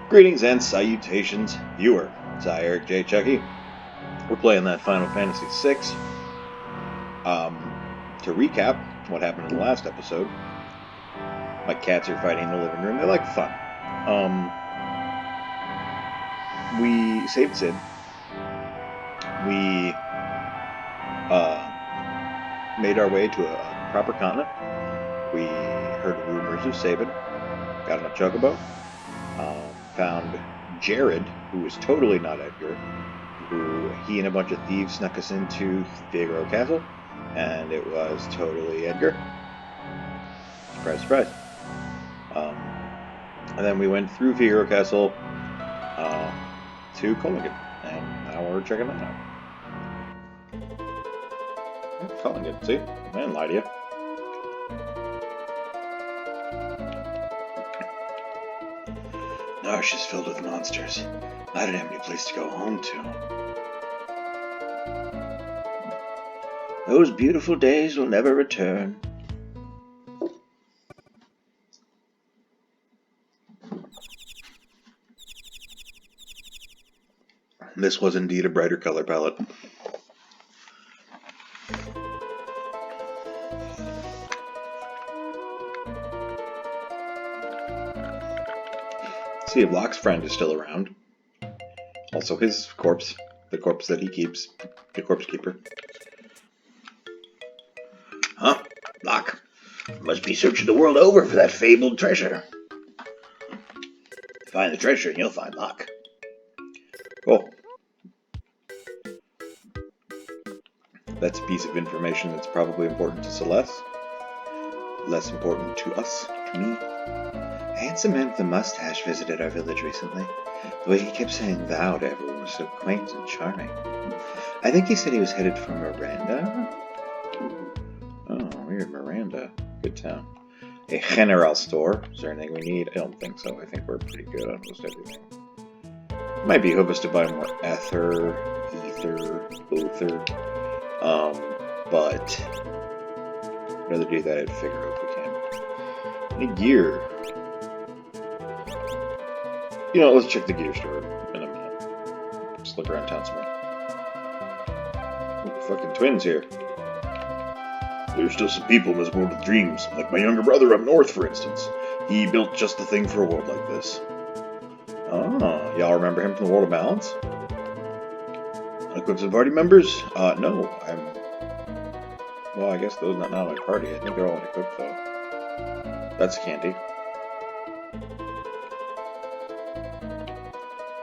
Greetings and salutations, viewer. It's I, Eric J. Chucci. We're playing that Final Fantasy VI. To recap what happened in the last episode, my cats are fighting in the living room. They're like fun. We saved Sid. We made our way to a proper continent. We heard rumors of Sabin. Got on a chocobo. Found Jared, who was totally not Edgar, who he and a bunch of thieves snuck us into Figaro Castle, and it was totally Edgar. Surprise, surprise. And then we went through Figaro Castle to Kohlingen, and now we're checking that out. Kohlingen, see? I didn't lie to you. Narsh is filled with monsters. I didn't have any place to go home to. Those beautiful days will never return. This was indeed a brighter color palette. See if Locke's friend is still around. Also his corpse. The corpse that he keeps. The corpse keeper. Huh? Locke. Must be searching the world over for that fabled treasure. Find the treasure and you'll find Locke. Cool. That's a piece of information that's probably important to Celeste. Less important to us, to me. A handsome man with a mustache visited our village recently. The way he kept saying thou to everyone was so quaint and charming. I think he said he was headed for Miranda. Oh, weird, Miranda. Good town. A general store. Is there anything we need? I don't think so. I think we're pretty good on most everything. Might behoove us to buy more ether, ether. But I'd rather do that at Figaro if we can. Any gear? You know, let's check the gear store in a minute. Just look around town some more. Oh, fucking twins here. There's still some people in this world of dreams, like my younger brother up north, for instance. He built just the thing for a world like this. Ah, y'all remember him from the World of Balance? Unequipped and party members? No, well, I guess those not my party. I think they're all unequipped, though. That's candy.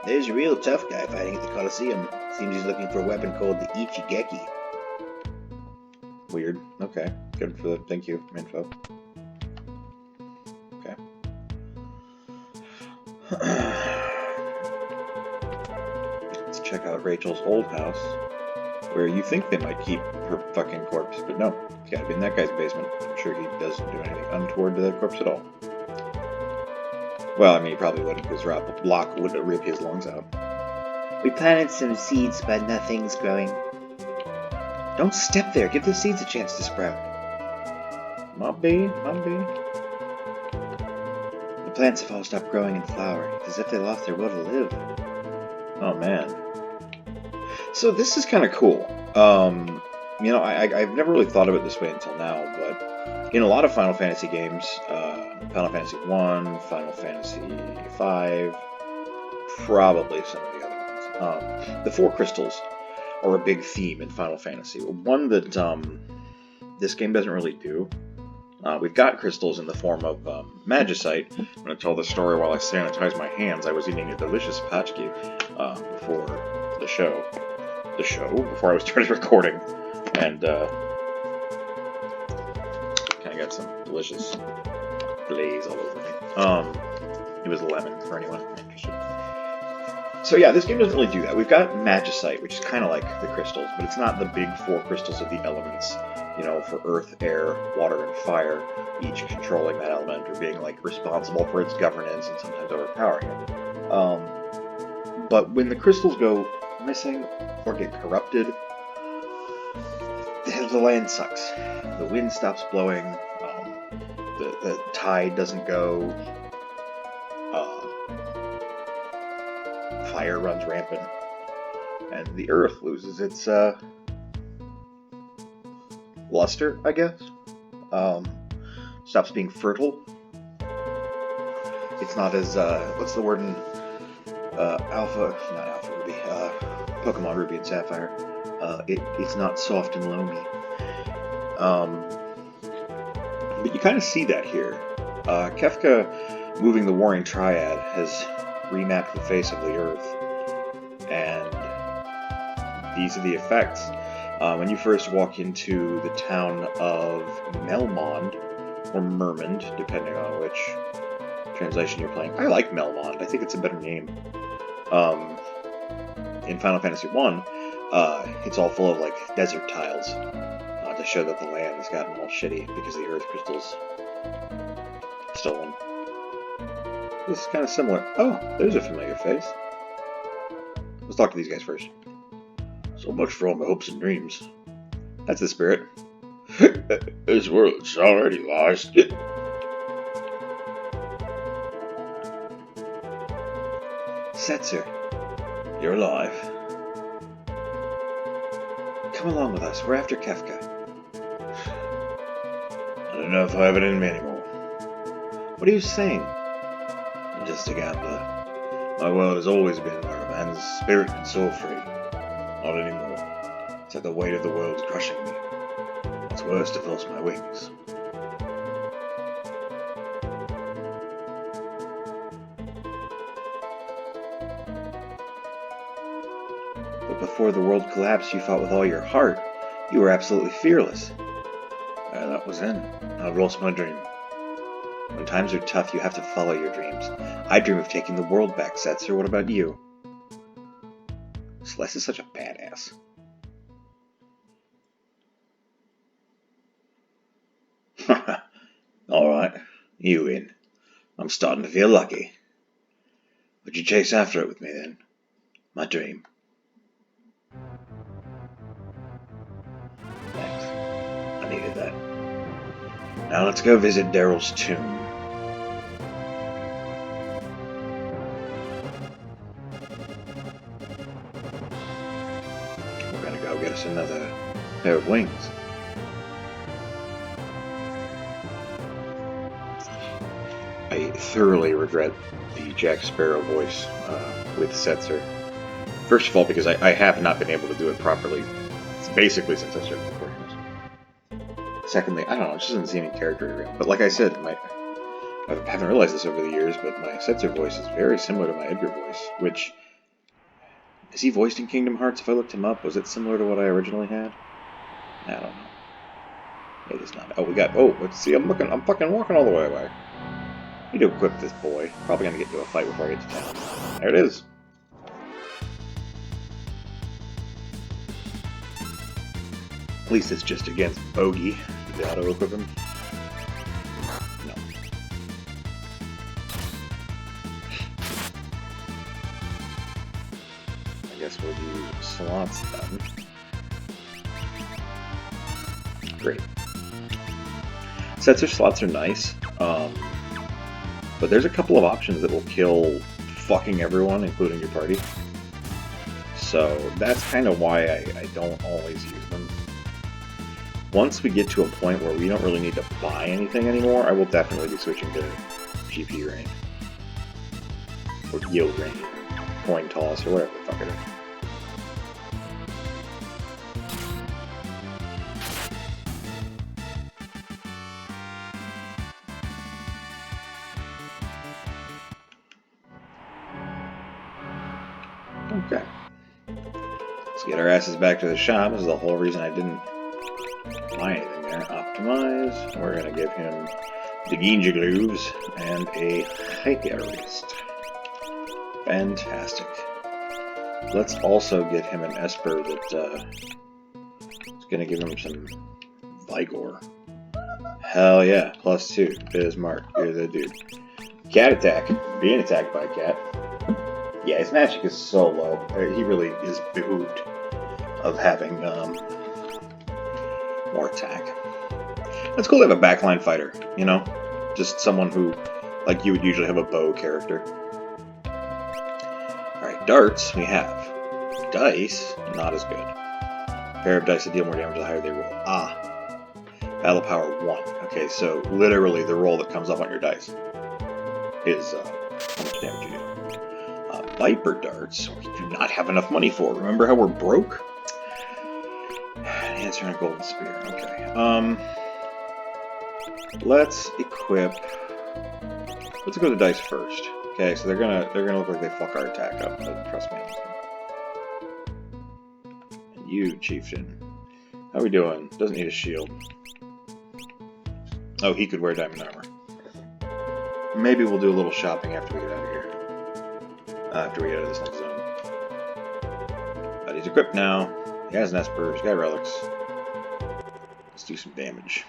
There's a real tough guy fighting at the Colosseum. Seems he's looking for a weapon called the Ichigeki. Weird. Okay. Good for the thank you info. Okay. Let's check out Rachel's old house, where you think they might keep her fucking corpse, but no. It's gotta be in that guy's basement. I'm sure he doesn't do anything untoward to that corpse at all. Well, I mean, he probably wouldn't, because Locke would rip his lungs out. We planted some seeds, but nothing's growing. Don't step there. Give the seeds a chance to sprout. Might be. The plants have all stopped growing and flowering. It's as if they lost their will to live. Oh, man. So this is kind of cool. You know, I've never really thought of it this way until now, but in a lot of Final Fantasy games, Final Fantasy 1, Final Fantasy 5, probably some of the other ones. The 4 crystals are a big theme in Final Fantasy. One that this game doesn't really do. We've got crystals in the form of magicite. I'm going to tell the story while I sanitize my hands. I was eating a delicious patchki before the show. Before I started recording. And kind of got some delicious glaze all over me. It was lemon for anyone interested. So yeah, this game doesn't really do that. We've got magicite, which is kind of like the crystals, but it's not the big 4 crystals of the elements, you know, for earth, air, water, and fire, each controlling that element or being like responsible for its governance and sometimes overpowering it. But when the crystals go missing or get corrupted, the land sucks. The wind stops blowing. The tide doesn't go. fire runs rampant, and the earth loses its luster, I guess. Stops being fertile. It's not as what's the word in not Alpha Ruby, Pokemon Ruby and Sapphire. It's not soft and loamy. But you kind of see that here. Kefka moving the Warring Triad has remapped the face of the Earth, and these are the effects. When you first walk into the town of Melmond, or Mermond, depending on which translation you're playing. I like Melmond. I think it's a better name. In Final Fantasy I, it's all full of like desert tiles to show that the land has gotten all shitty because the earth crystals stolen. This is kind of similar. Oh, there's a familiar face. Let's talk to these guys first. So much for all my hopes and dreams. That's the spirit. This world's already lost. Setzer, you're alive. Come along with us. We're after Kefka. I don't know if I have it in me anymore. What are you saying? I'm just a gambler. My world has always been where a man's spirit and soul free. Not anymore. It's like the weight of the world's crushing me. It's worse to lost my wings. But before the world collapsed, you fought with all your heart. You were absolutely fearless. That was then. I've lost my dream. When times are tough, you have to follow your dreams. I dream of taking the world back, Setzer. What about you? Celeste is such a badass. Alright, you win. I'm starting to feel lucky. Would you chase after it with me then? My dream. Thanks. I needed that. Now let's go visit Daryl's tomb. We're gonna go get us another pair of wings. I thoroughly regret the Jack Sparrow voice with Setzer. First of all, because I have not been able to do it properly. It's basically since I started recording this. Secondly, I don't know, it just doesn't seem in character. But like I said, I haven't realized this over the years, but my Setzer voice is very similar to my Edgar voice, which... Is he voiced in Kingdom Hearts? If I looked him up, was it similar to what I originally had? I don't know. It is not. Oh, we got... Oh, let's see, I'm fucking walking all the way away. I need to equip this boy. Probably gonna get into a fight before I get to town. There it is. At least it's just against Bogey. Did they auto-equip him? No. I guess we'll do slots then. Great. Setzer slots are nice. But there's a couple of options that will kill fucking everyone, including your party. So that's kind of why I don't always use them. Once we get to a point where we don't really need to buy anything anymore, I will definitely be switching to GP rain. Or yield rain. Coin toss, or whatever the fuck it is. Okay. Let's get our asses back to the shop. This is the whole reason I didn't buy anything there. Optimize. We're going to give him the Ginja Glooves and a Hyperist. Fantastic. Let's also get him an Esper that is going to give him some Vigor. Hell yeah. +2. Bismarck. You're the dude. Cat attack. Being attacked by a cat. Yeah, his magic is so low. He really is behooved of having more attack. It's cool to have a backline fighter, you know? Just someone who, like, you would usually have a bow character. Alright, Darts, we have. Dice, not as good. Pair of dice that deal more damage the higher they roll. Ah. Battle power 1. Okay, so literally the roll that comes up on your dice is how much damage you do. Viper darts, we do not have enough money for. Remember how we're broke? Answer on a golden spear. Okay. Let's equip. Let's go to dice first. Okay, so they're gonna look like they fuck our attack up. Trust me on this one. And you, chieftain, how we doing? Doesn't need a shield. Oh, he could wear diamond armor. Maybe we'll do a little shopping after we get out of here. After we get out of this next zone. But he's equipped now. He has an Esper. He's got relics. Let's do some damage.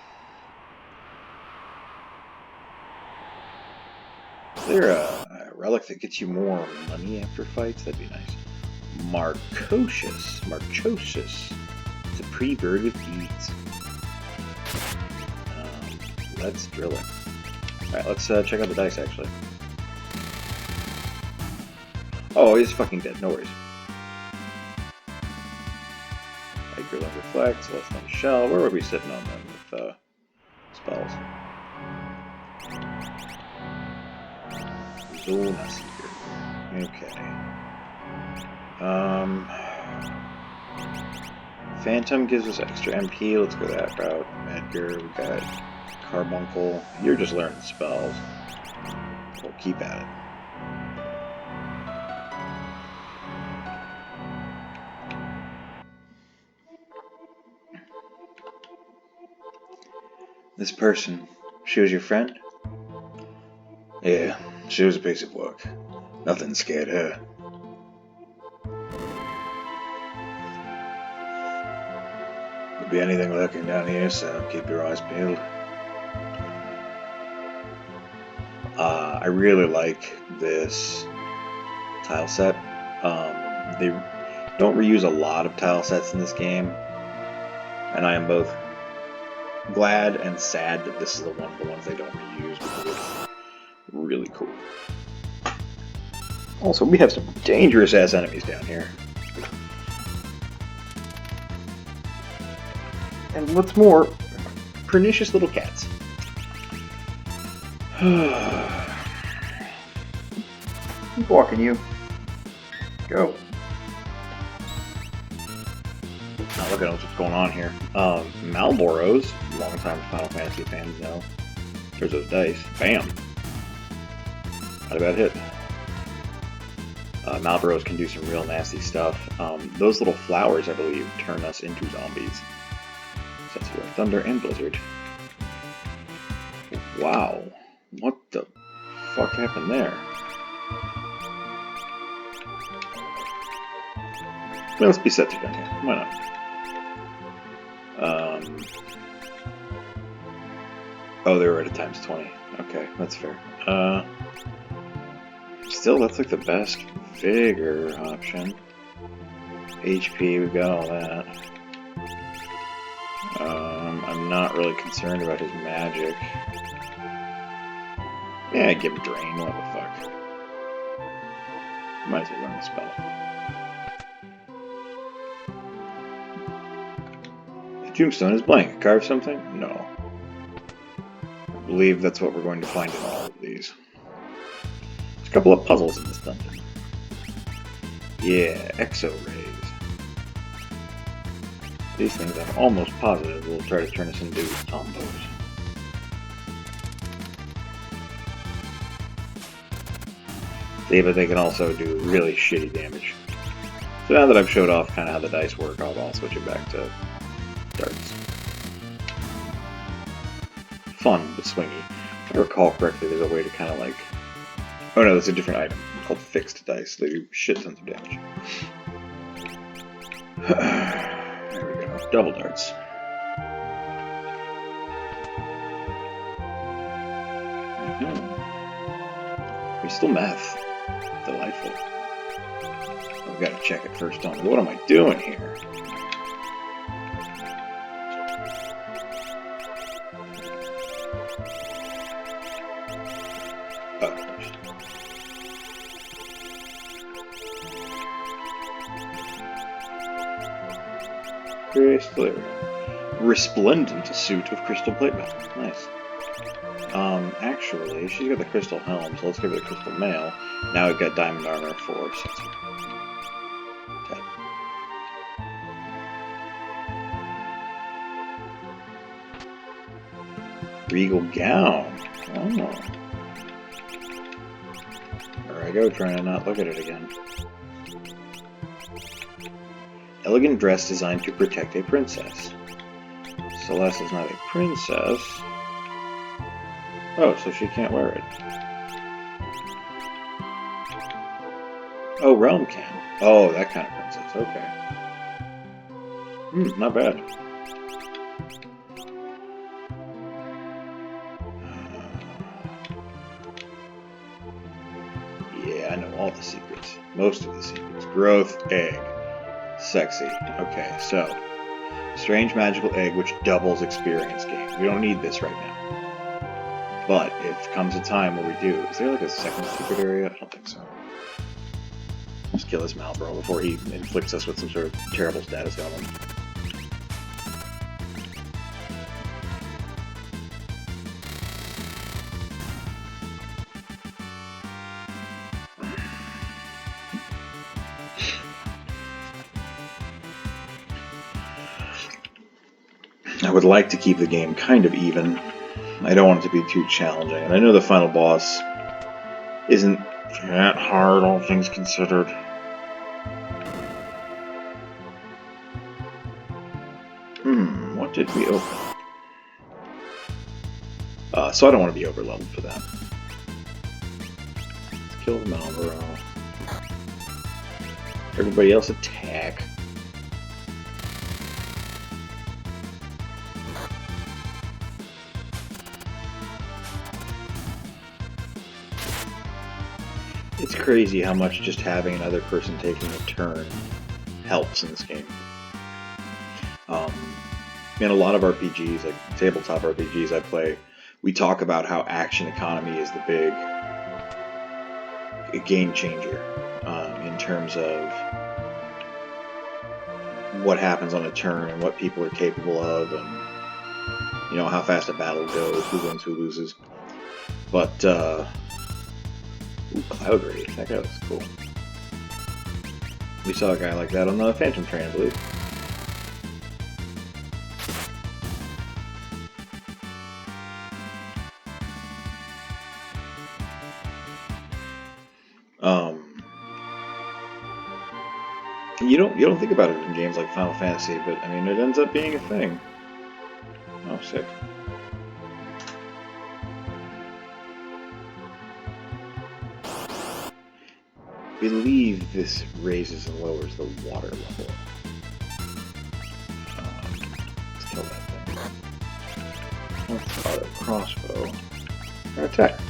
Is there a relic that gets you more money after fights? That'd be nice. Marchosis. It's a pre-bird with beads. Let's drill it. Alright, let's check out the dice, actually. Oh, he's fucking dead. No worries. Edgar Love Reflect, Celestine Shell. Where were we sitting on them with spells? Zona Seeker. Okay. Phantom gives us extra MP. Let's go that route. Edgar, we got Carbuncle. You're just learning spells. We'll keep at it. This person, she was your friend? Yeah, she was a piece of work. Nothing scared her. Could be anything lurking down here, so keep your eyes peeled. I really like this tile set. They don't reuse a lot of tile sets in this game, and I am both glad and sad that this is the ones they don't reuse because it's really cool. Also, we have some dangerous ass enemies down here. And what's more, pernicious little cats. Keep walking, you. Go. Now look at what's going on here. Malboros, long-time Final Fantasy fans know. There's those dice. Bam! Not a bad hit. Malboros can do some real nasty stuff. Those little flowers, I believe, turn us into zombies. So that's where Thunder and Blizzard. Wow. What the fuck happened there? Well, let's be set to down here. Why not? Oh, they were at a times 20. Okay, that's fair. Still, that's like the best vigor option. HP, we've got all that. I'm not really concerned about his magic. Yeah, give him Drain, what the fuck. Might as well learn the spell. The tombstone is blank. Carve something? No. I believe that's what we're going to find in all of these. There's a couple of puzzles in this dungeon. Yeah, exo-rays. These things I'm almost positive will try to turn us into combos. See, but they can also do really shitty damage. So now that I've showed off kind of how the dice work, I'll switch it back to darts. Fun, but swingy. If I recall correctly, there's a way to kind of like... Oh no, that's a different item called fixed dice. They do shit tons of damage. There we go. Double darts. We still meth. Delightful. I've got to check it first on. What am I doing here? Crystal resplendent suit of crystal plate metal. Nice. Actually, she's got the crystal helm, so let's give her the crystal mail. Now we've got diamond armor for Censored. Okay. Regal gown. Oh. There I go, trying to not look at it again. Elegant dress designed to protect a princess. Celeste is not a princess. Oh, so she can't wear it. Oh, Realm can. Oh, that kind of princess. Okay. Not bad. Yeah, I know all the secrets. Most of the secrets. Growth, egg. Sexy. Okay, so. Strange magical egg which doubles experience gained. We don't need this right now. But if comes a time where we do, is there like a second secret area? I don't think so. Just kill this Malboro before he inflicts us with some sort of terrible status element. I would like to keep the game kind of even. I don't want it to be too challenging, and I know the final boss isn't that hard, all things considered. What did we open? So I don't want to be over-leveled for that. Let's kill the Malboro. Everybody else attack. It's crazy how much just having another person taking a turn helps in this game. In a lot of RPGs, like tabletop RPGs I play, we talk about how action economy is the big game changer in terms of what happens on a turn and what people are capable of, and how fast a battle goes, who wins, who loses. But ooh, Cloud Rage, that guy looks cool. We saw a guy like that on the Phantom Train, I believe. You don't think about it in games like Final Fantasy, but I mean it ends up being a thing. Oh, sick. I believe this raises and lowers the water level. Let's kill that thing. Let's auto crossbow. And attack.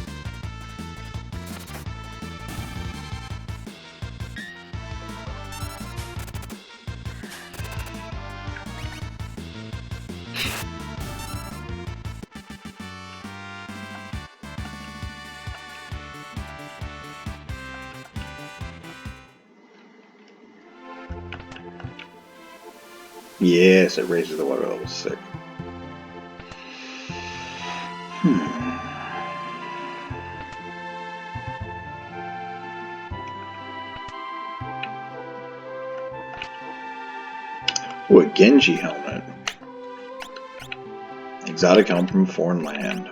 Yes, it raises the water level. Sick. Ooh, a Genji helmet. Exotic helmet from a foreign land.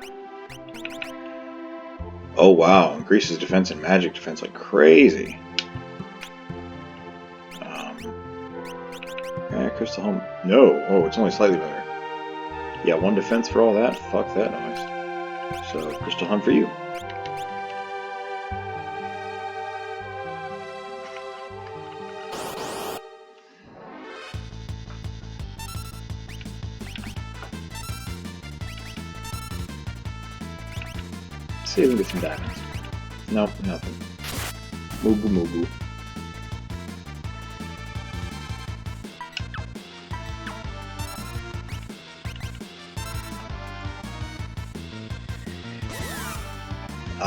Oh wow, increases defense and magic defense like crazy. Crystal helmet. No. Oh, it's only slightly better. Yeah, 1 defense for all that. Fuck that noise. So, crystal helmet for you. See if we can get some diamonds. Nope, nothing. Mugu mugu.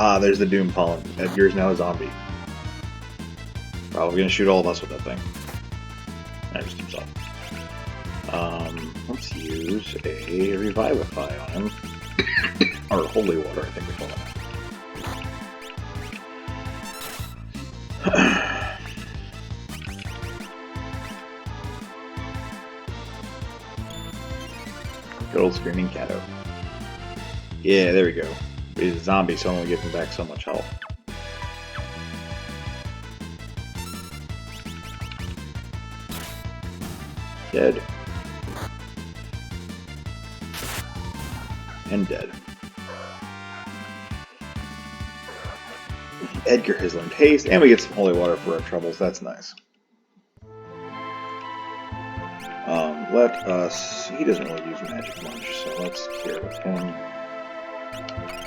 Ah, there's the Doom Pollen. Edgar's now a zombie. Probably gonna shoot all of us with that thing. And just himself. Let's use a Revivify on him. Or Holy Water, I think we call it. Good old Screaming Caddo. Yeah, there we go. He's a zombie, so only gives him back so much health. Dead. And dead. Edgar has learned haste, and we get some holy water for our troubles. That's nice. Let us... He doesn't really use magic much, so let's cure with him.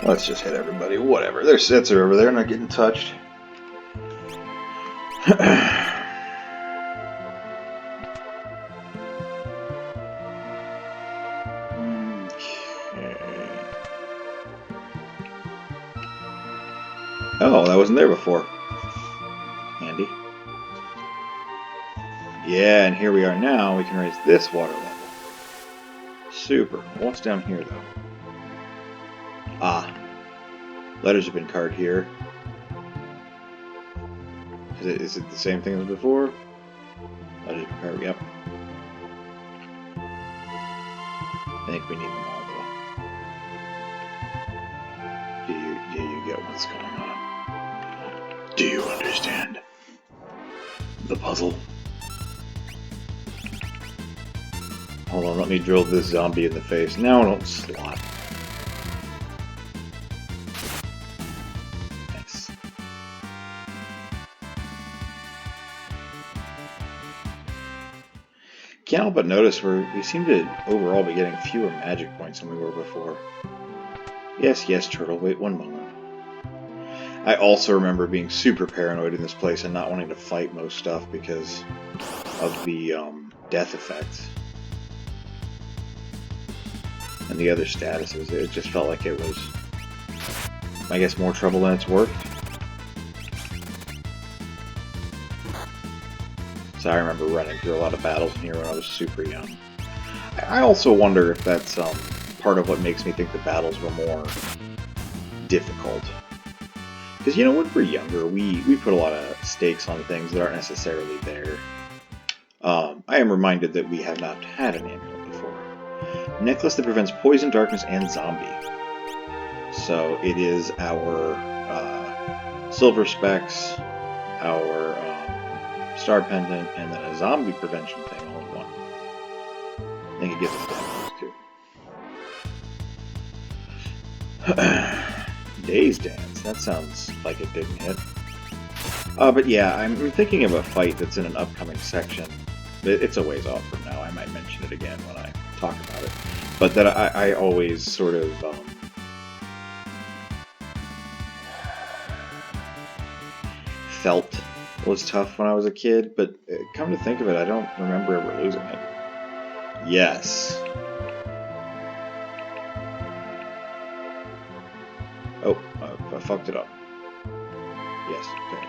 Let's just hit everybody. Whatever. Their sets are over there, not getting touched. Oh, that wasn't there before. Handy. Yeah, and here we are now. We can raise this water level. Super. What's down here, though? Ah. Letters have been carved here. Is it the same thing as before? Letters have been carved, yep. I think we need them all, though. Do you get what's going on? Do you understand the puzzle? Hold on, let me drill this zombie in the face. Now don't slot. Nice. Can't help but notice we seem to overall be getting fewer magic points than we were before. Yes, yes, Turtle, wait one moment. I also remember being super paranoid in this place and not wanting to fight most stuff because of the death effect. And the other statuses. It just felt like it was, I guess, more trouble than it's worth. So I remember running through a lot of battles in here when I was super young. I also wonder if that's part of what makes me think the battles were more difficult. Because, you know, when we're younger, we put a lot of stakes on things that aren't necessarily there. I am reminded that we have not had an amulet before. Necklace that prevents poison, darkness, and zombie. So it is our silver specs, our star pendant, and then a zombie prevention thing all in one. I think it gives us that too. Days Dance. That sounds like it didn't hit. But yeah, I'm thinking of a fight that's in an upcoming section. It's a ways off from now. I might mention it again when I talk about it. But that I always sort of felt was tough when I was a kid. But come to think of it, I don't remember ever losing it. Yes. Oh, I fucked it up. Yes, okay.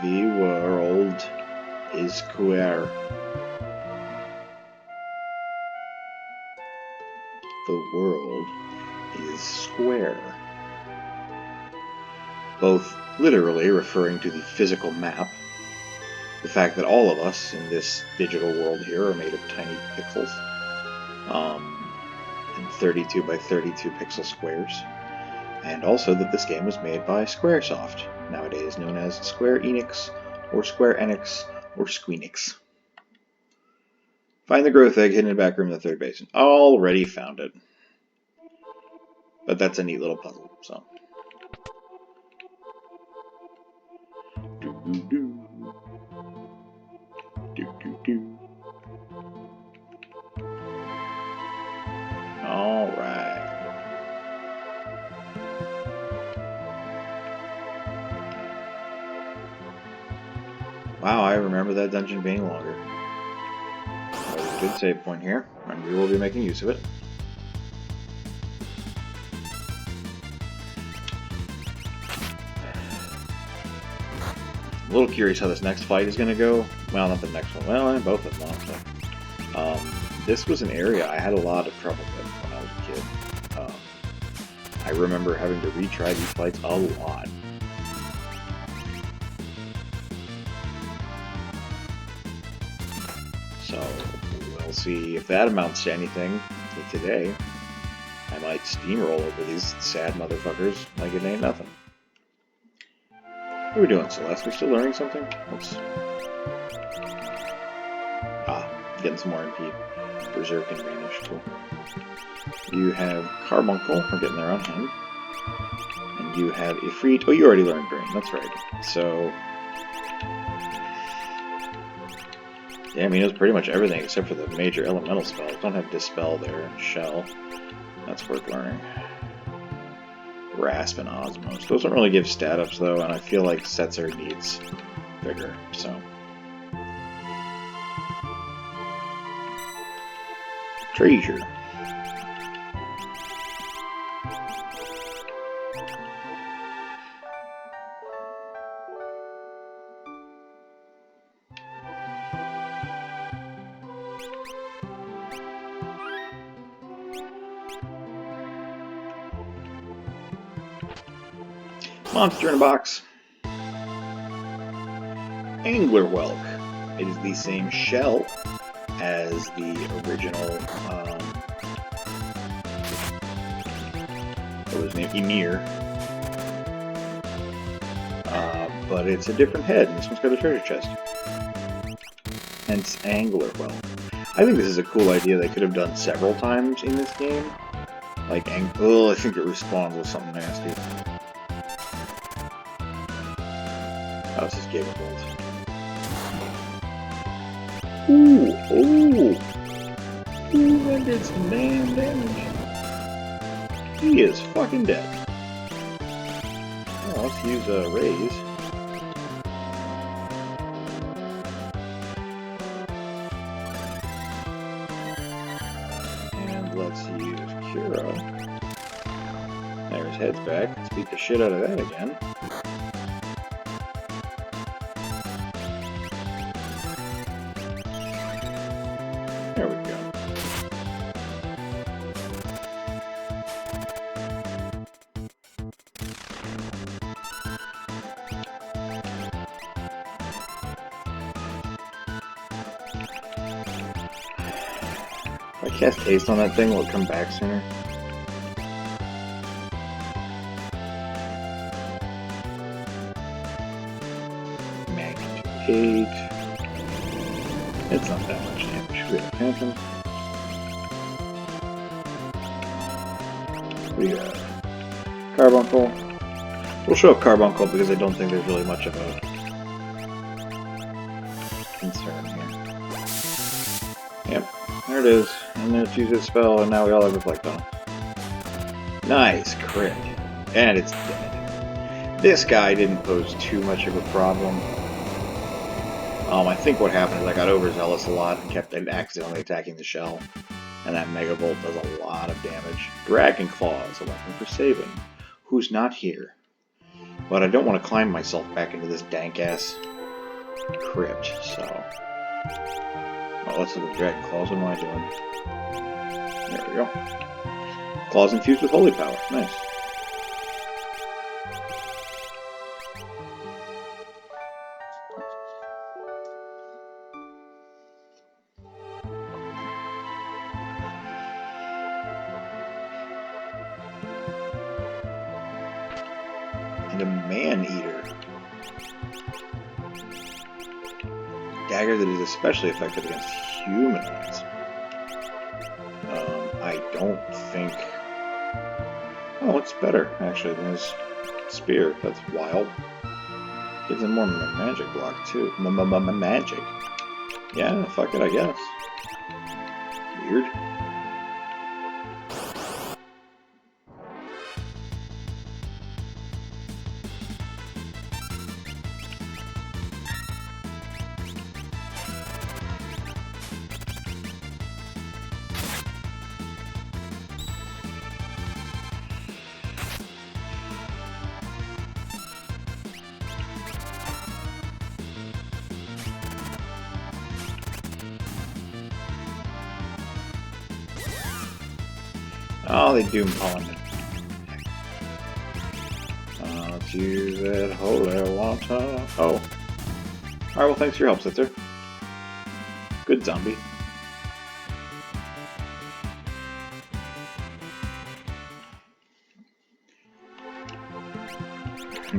The world is square. The world is square. Both literally referring to the physical map, the fact that all of us in this digital world here are made of tiny pixels, in 32 by 32 pixel squares. And also that this game was made by Squaresoft, nowadays known as Square Enix, or Square Enix, or Squeenix. Find the growth egg hidden in the back room in the third basin. Already found it. But that's a neat little puzzle, so. Do-do-do. Do-do-do. Alright. Wow, I remember that dungeon being longer. That was a good save point here, and we will be making use of it. I'm a little curious how this next fight is going to go. Well, not the next one. Well, both of them, honestly. this was an area I had a lot of trouble with when I was a kid. I remember having to retry these fights a lot. So, we'll see if that amounts to anything today. I might steamroll over these sad motherfuckers like it ain't nothing. What are we doing, Celeste? We still learning something? Getting some more MP. Berserk and Vanish, cool. You have Carbuncle, we're getting there on him. And you have Ifrit. Oh, you already learned Green, that's right. So, yeah, I mean, it was pretty much everything except for the major elemental spells. Don't have Dispel there and Shell. That's worth learning. Rasp and Osmos. Those don't really give stat ups though, and I feel like Setzer needs Vigor, so. Treasure. Monster in a box. Angler Whelk. It is the same shell as the original, what was his name? Emir. But it's a different head, and this one's got a treasure chest. Hence Angler Whelk. I think this is a cool idea they could have done several times in this game. Like, I think it respawns with something nasty. Oh, it's just Gigabolt. Ooh, that did some damn damage. He is fucking dead. Oh, let's use a raise. And let's use Cura. There's head's back. Let's beat the shit out of that again. There we go. If I cast haste on that thing, will it come back sooner? Magnitude 8. It's not that much damage. We got Phantom. We got Carbuncle. We'll show up Carbuncle because I don't think there's really much of a concern here. Yep, there it is. And then it's used its spell, and now we all have Reflect on it. Nice crit. And it's dead. This guy didn't pose too much of a problem. I think what happened is I got overzealous a lot and kept accidentally attacking the shell. And that Mega Bolt does a lot of damage. Dragon Claw is a weapon for saving. Who's not here? But I don't want to climb myself back into this dank-ass crypt, so... Oh, let's look at the Dragon Claws. What am I doing? There we go. Claws infused with Holy Power. Nice. And a Man-Eater. Dagger that is especially effective against humanoids. I don't think... Oh, it's better, actually, than his spear. That's wild. Gives him more magic block, too. Magic. Yeah, fuck it, I guess. Weird. Oh, they doom pollen. Let's use that holy water. Oh. Alright, well, thanks for your help, Sitzer. Good zombie.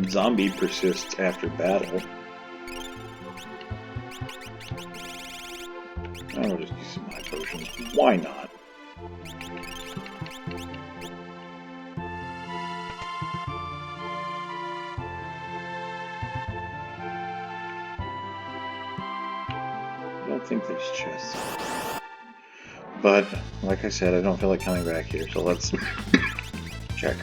Zombie persists after battle. I will just use some high potions. Why not? I don't think there's chests. But, like I said, I don't feel like coming back here, so let's check.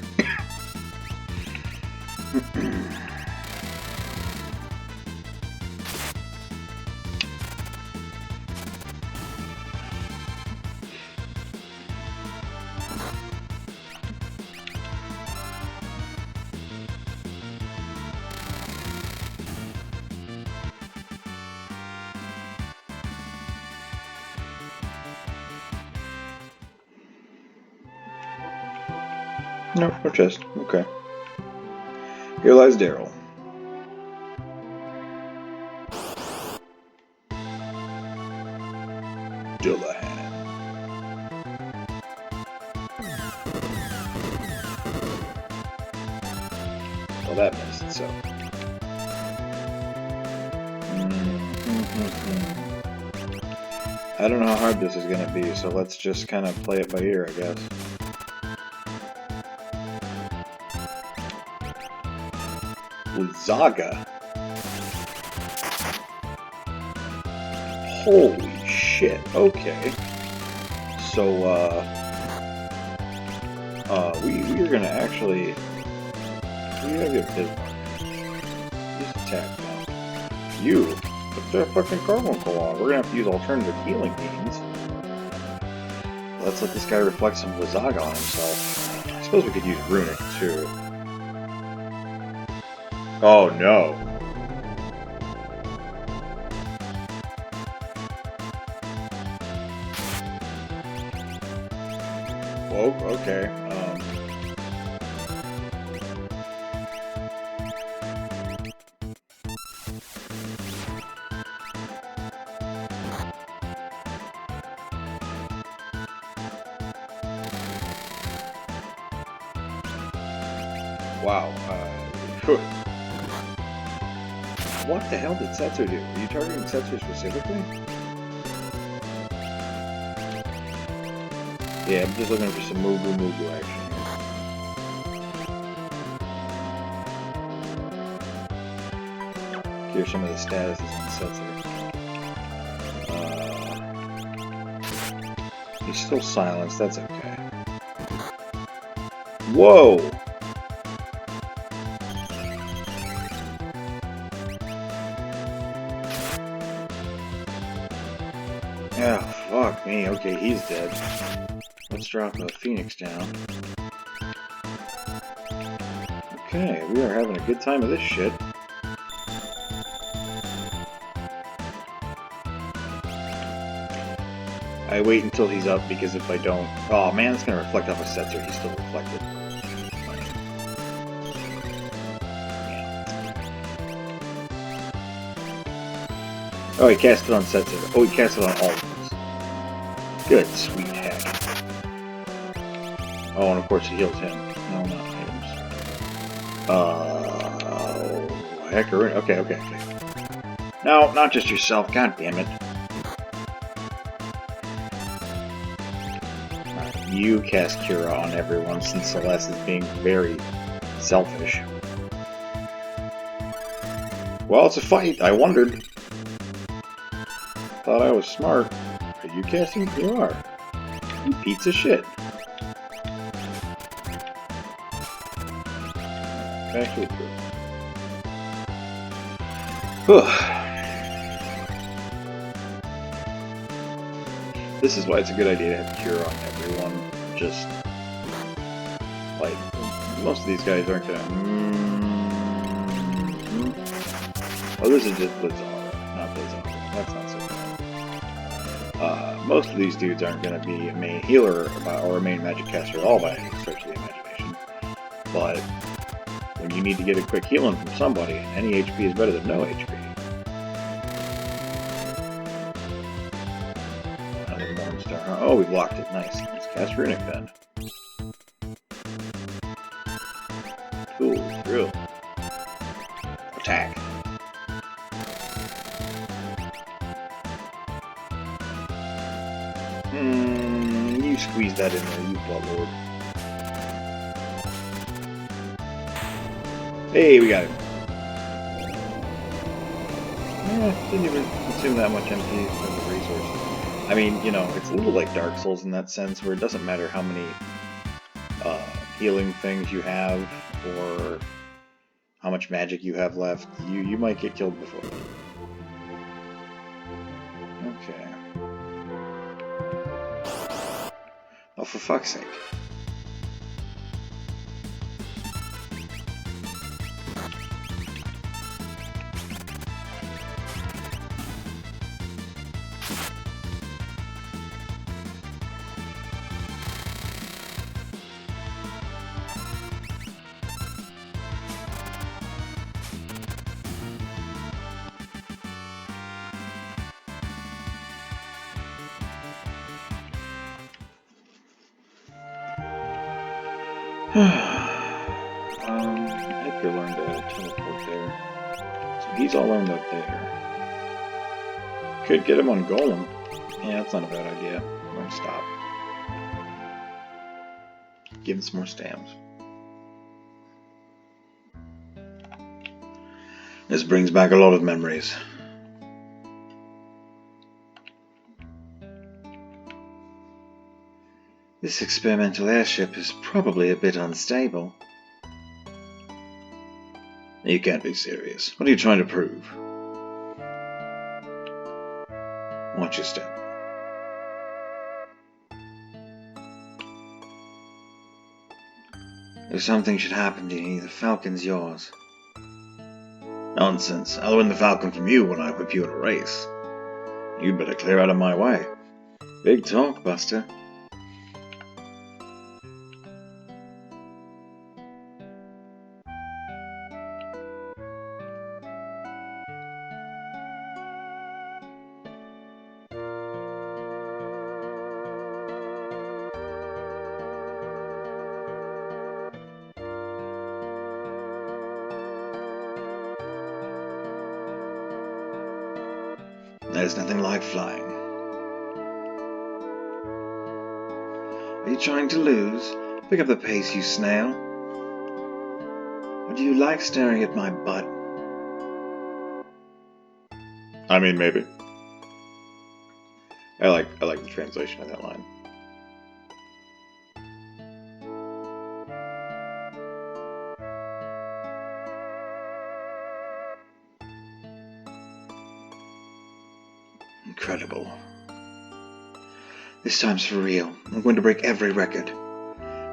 No chest. Okay. Here lies Daryl. Dillahan. Well, that messed itself. I don't know how hard this is going to be, so let's just kind of play it by ear, I guess. Zaga. Holy shit. Okay. So, we are gonna actually... We gotta get Bismarck. Just attack now. You? What's that fucking carbuncle on? We're gonna have to use alternative healing beans. Let's let this guy reflect some Zaga on himself. I suppose we could use Runic, too. Oh no. Whoa, okay. Wow. What the hell did Setzer do? Are you targeting Setzer specifically? Yeah, I'm just looking for some Mugu action here. Here's some of the statuses on Setzer. He's still silenced, that's okay. Whoa! Yeah, fuck me. Okay, he's dead. Let's drop the Phoenix down. Okay, we are having a good time of this shit. I wait until he's up because if I don't... Oh man, it's gonna reflect off a Setzer. He's still reflected. Oh, he cast it on Setzer. Oh, he cast it on all of us. Good, sweet heck. Oh, and of course he heals him. No, not items. Hecker. Okay. No, not just yourself. God damn it. Right, you cast Cura on everyone since Celeste is being very selfish. Well, it's a fight. I wondered. Thought I was smart. Are you casting? You are. You piece of shit. Actually true. This is why it's a good idea to have Cure on everyone. Just like most of these guys aren't gonna. Oh, this is just Blizzard, not Blizzard. That's not so bad. Most of these dudes aren't going to be a main healer or a main magic caster at all by any stretch of the imagination. But when you need to get a quick healing from somebody, any HP is better than no HP. Another Morningstar. Oh, we blocked it. Nice. Let's cast Runic then. Cool. Drill. Attack. You squeeze that in there, you Bloodlord. Hey, we got it. Didn't even consume that much MP of resources. I mean, you know, it's a little like Dark Souls in that sense, where it doesn't matter how many healing things you have, or how much magic you have left, you might get killed before. Okay. Oh, for fuck's sake. Edgar learned to teleport there. So he's all learned up there. Could get him on Golem. Yeah, that's not a bad idea. Learn stop. Give him some more stamps. This brings back a lot of memories. This experimental airship is probably a bit unstable. You can't be serious. What are you trying to prove? Watch your step. If something should happen to you, the Falcon's yours. Nonsense. I'll win the Falcon from you when I whip you in a race. You'd better clear out of my way. Big talk, Buster. There's nothing like flying. Are you trying to lose? Pick up the pace, you snail. Or do you like staring at my butt? I mean, maybe. I like the translation of that line. Incredible. This time's for real. I'm going to break every record.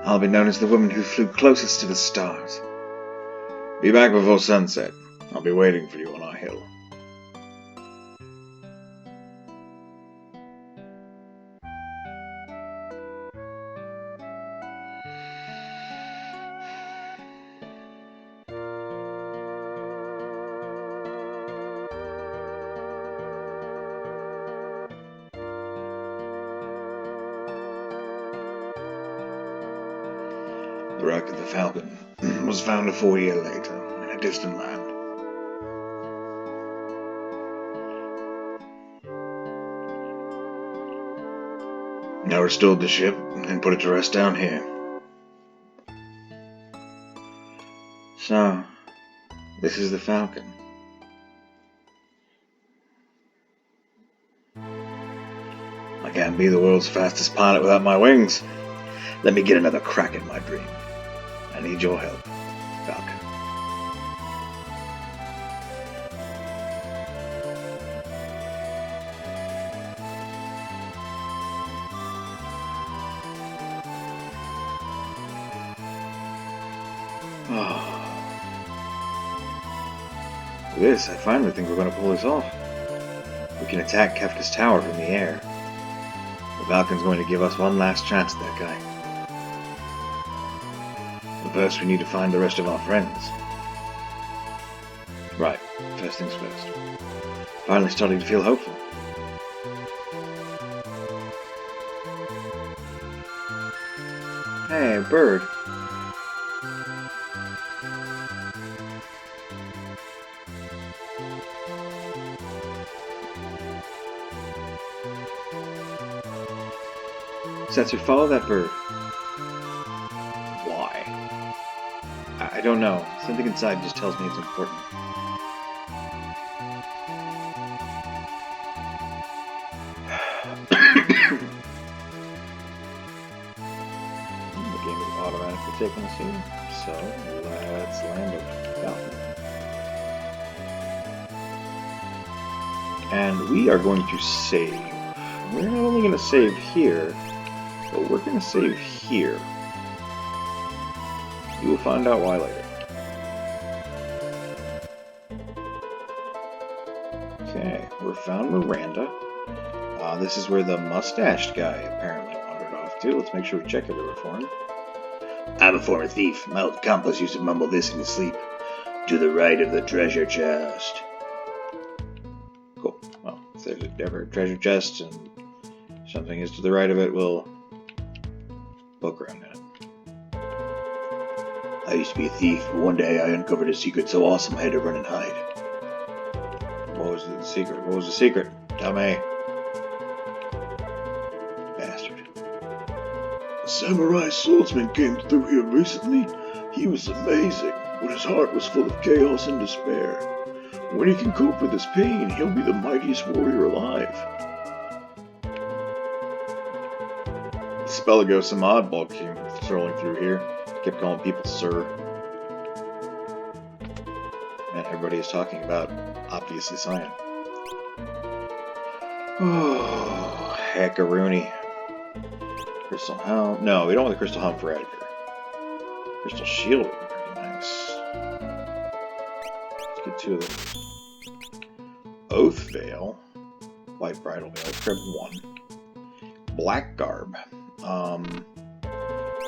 I'll be known as the woman who flew closest to the stars. Be back before sunset. I'll be waiting for you on our hill. The wreck of the Falcon was found a full year later in a distant land. I restored the ship and put it to rest down here. So, this is the Falcon. I can't be the world's fastest pilot without my wings. Let me get another crack at my dream. I need your help, Falcon. This, I finally think we're going to pull this off. We can attack Kefka's tower from the air. Falcon's going to give us one last chance, that guy. But first we need to find the rest of our friends. Right, first things first. Finally starting to feel hopeful. Hey, a bird. Setzer, follow that bird. Why? I don't know. Something inside just tells me it's important. The game is automatically taking us in, so let's land a Falcon. And we are going to save. We're not only going to save here, but we're going to save here. You will find out why later. Okay, we found Miranda. This is where the mustached guy apparently wandered off to. Let's make sure we check everywhere for him. I'm a former thief. My old accomplice used to mumble this in his sleep. To the right of the treasure chest. Cool. Well, if there's ever a treasure chest and something is to the right of it, we'll poke around in it. I used to be a thief, but one day I uncovered a secret so awesome I had to run and hide. What was the secret? What was the secret? Tell me. Bastard. A samurai swordsman came through here recently. He was amazing, but his heart was full of chaos and despair. When he can cope with his pain, he'll be the mightiest warrior alive. Spell ago, some oddball came strolling through here. Kept calling people sir. And everybody is talking about, obviously, Cyan. Oh, heckaroony. Crystal Helm. No, we don't want the Crystal Helm for Edgar. Crystal Shield would be pretty nice. Let's get two of them. Oath Veil. White Bridal Veil. Crib 1. Black Garb.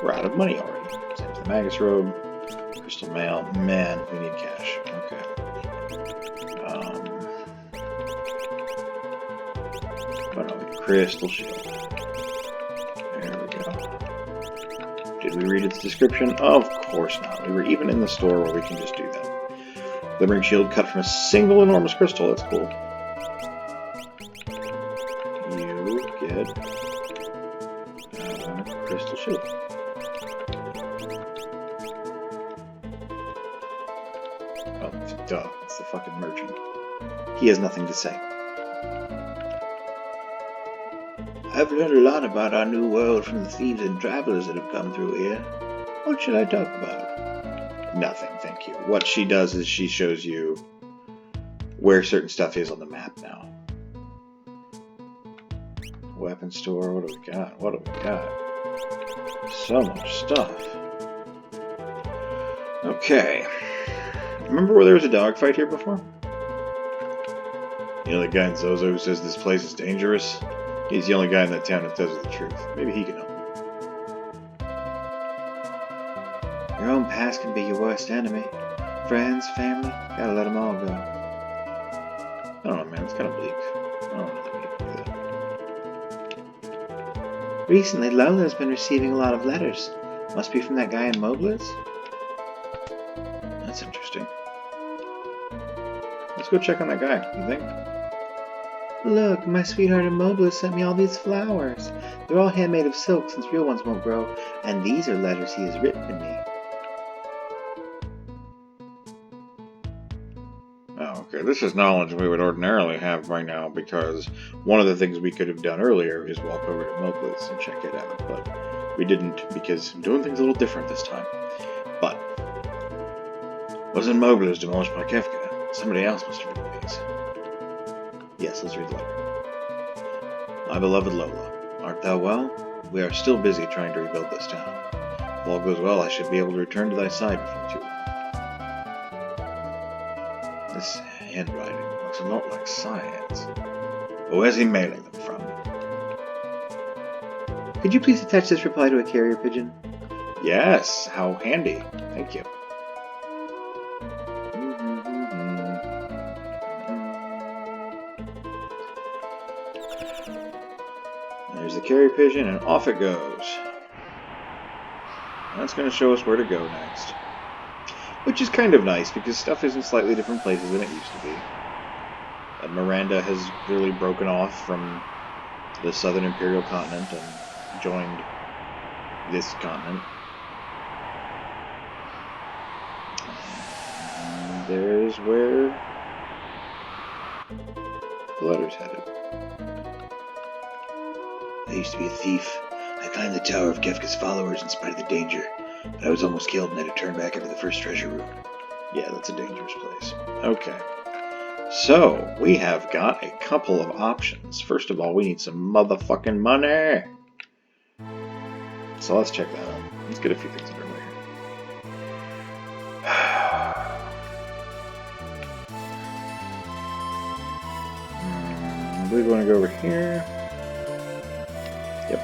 We're out of money already. Same for the Magus Robe. Crystal Mail. Man, we need cash. Okay. Oh no, Crystal Shield. There we go. Did we read its description? Of course not. We were even in the store where we can just do that. Glimmering shield cut from a single enormous crystal. That's cool. You get Crystal Shield. Oh, duh. It's the fucking merchant. He has nothing to say. I've learned a lot about our new world from the thieves and travelers that have come through here. What should I talk about? Nothing, thank you. What she does is she shows you where certain stuff is on the map now. Weapon store, what do we got? What do we got? So much stuff. Okay. Remember where there was a dogfight here before? You know the guy in Zozo who says this place is dangerous? He's the only guy in that town that tells you the truth. Maybe he can help you. Your own past can be your worst enemy. Friends, family, gotta let them all go. I don't know, man. It's kind of bleak. I don't know that we can do that. Recently, Lola's been receiving a lot of letters. Must be from that guy in Mobliz? That's interesting. Let's go check on that guy, you think? Look, my sweetheart in Mobliz sent me all these flowers. They're all handmade of silk since real ones won't grow, and these are letters he has written to me. Oh, okay. This is knowledge we would ordinarily have by now, because one of the things we could have done earlier is walk over to Mobliz and check it out, but we didn't, because I'm doing things a little different this time. But was in Mobliz demolished by Kefka? Somebody else must have written these. Yes, let's read the letter. My beloved Lola, art thou well? We are still busy trying to rebuild this town. If all goes well, I should be able to return to thy side before too long. This handwriting looks a lot like science. But where's he mailing them from? Could you please attach this reply to a carrier pigeon? Yes, how handy. Thank you. There's the carrier pigeon, and off it goes. That's going to show us where to go next. Which is kind of nice, because stuff is in slightly different places than it used to be. Miranda has really broken off from the Southern Imperial Continent and joined this continent. And there's where the letter's headed. I used to be a thief. I climbed the tower of Kefka's followers in spite of the danger, but I was almost killed and had to turn back after the first treasure room. Yeah, that's a dangerous place. Okay. So, we have got a couple of options. First of all, we need some motherfucking money. So let's check that out. Let's get a few things underway here. I believe we want to go over here. Yep.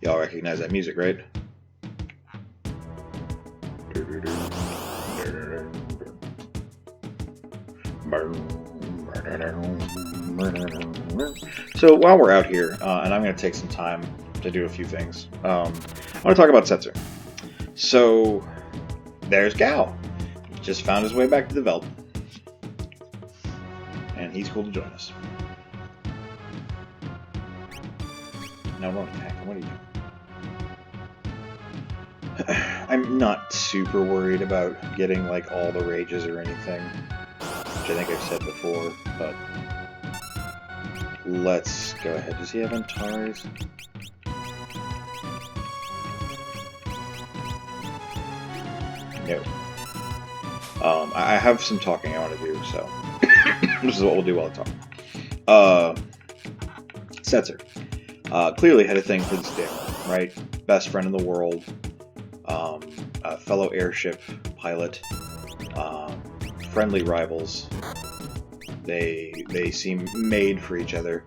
Y'all recognize that music, right? So while we're out here, and I'm going to take some time to do a few things, I want to talk about Setzer. So there's Gao. He just found his way back to the Veld. And he's cool to join us. Now run attack. What are you doing? I'm not super worried about getting like all the rages or anything, which I think I've said before, but let's go ahead. Does he have Antares? No. I have some talking I want to do, so this is what we'll do while I talk. Setzer. Clearly had a thing for this Daryl, right? Best friend in the world. A fellow airship pilot. Friendly rivals. They seem made for each other.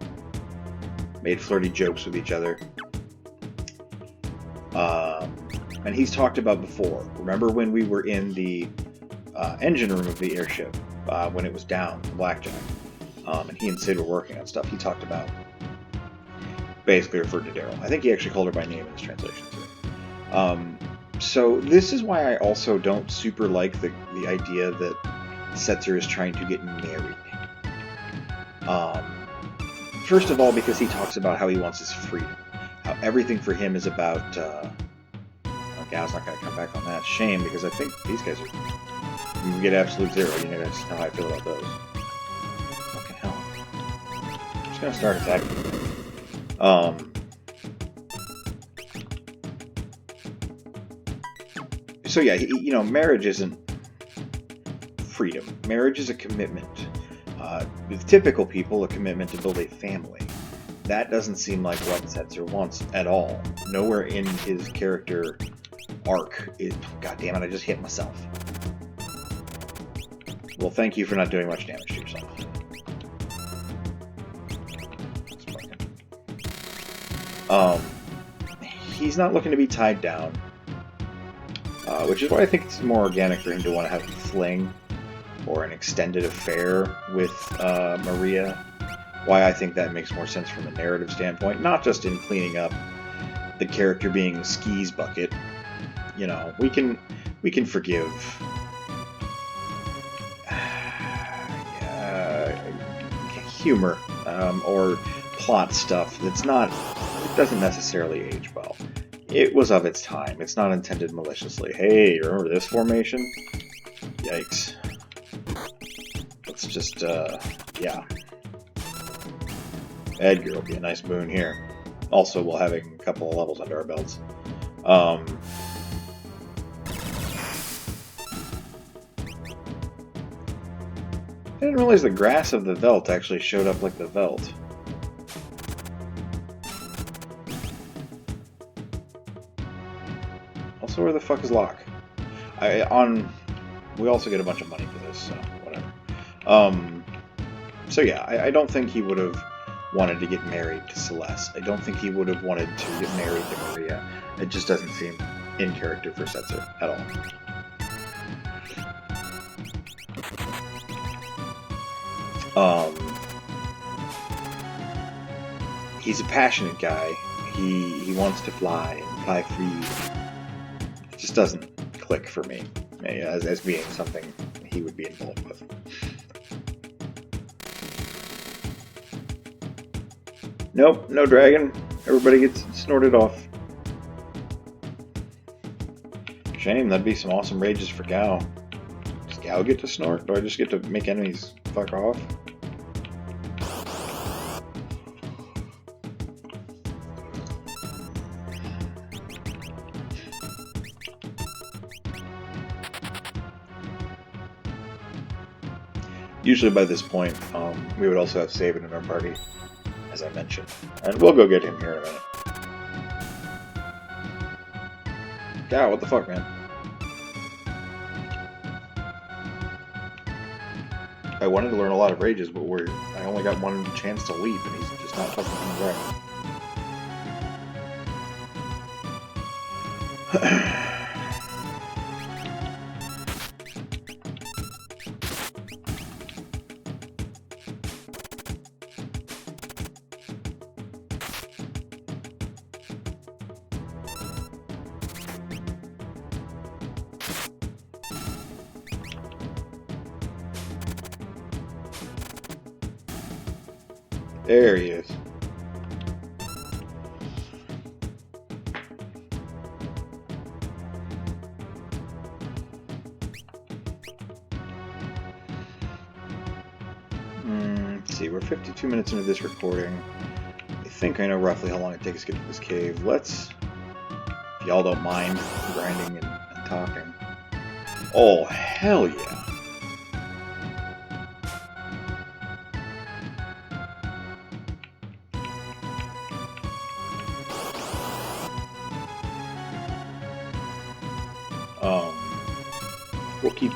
Made flirty jokes with each other. And he's talked about before. Remember when we were in the engine room of the airship when it was down, Blackjack, and he and Sid were working on stuff. He talked about, basically referred to Daryl. I think he actually called her by name in his translation too. So this is why I also don't super like the idea that Setzer is trying to get married. First of all, because he talks about how he wants his freedom. How everything for him is about... Gal's not going to come back on that. Shame, because I think these guys are... You can get absolute zero. You guys know how I feel about those. Fucking hell. I'm just going to start attacking. So yeah, marriage isn't freedom. Marriage is a commitment. With typical people, a commitment to build a family. That doesn't seem like what Setzer wants at all. Nowhere in his character arc is... God damn it, I just hit myself. Well, thank you for not doing much damage to yourself. He's not looking to be tied down. Which is why I think it's more organic for him to want to have a fling or an extended affair with Maria. Why I think that makes more sense from a narrative standpoint, not just in cleaning up the character being Ski's bucket. You know, we can forgive humor or plot stuff that's not, it doesn't necessarily age well. It was of its time. It's not intended maliciously. Hey, remember this formation? Yikes. Let's just, yeah. Edgar will be a nice boon here. Also, while having a couple of levels under our belts. I didn't realize the grass of the Veld actually showed up like the Veld. Also, where the fuck is Locke? We also get a bunch of money for this, so whatever. So yeah, I don't think he would have wanted to get married to Celeste. I don't think he would have wanted to get married to Maria. It just doesn't seem in character for Setzer at all. He's a passionate guy. He wants to fly and fly free. It just doesn't click for me as being something he would be involved with. Nope, no dragon. Everybody gets snorted off. Shame, that'd be some awesome rages for Gao. Does Gao get to snort? Do I just get to make enemies fuck off? Usually by this point, we would also have Sabin in our party, as I mentioned. And we'll go get him here in a minute. Gao, what the fuck, man? I wanted to learn a lot of rages, but I only got one chance to leap, and he's just not fucking coming back. There he is. Let's see, we're 52 minutes into this recording. I think I know roughly how long it takes to get to this cave. Let's, if y'all don't mind grinding and talking. Oh, hell yeah.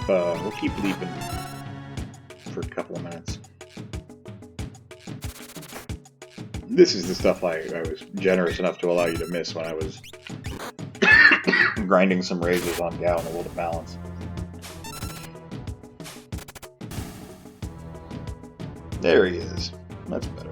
We'll keep leaping for a couple of minutes. This is the stuff I was generous enough to allow you to miss when I was grinding some rages on Gao in the World of Balance. There he is. That's better.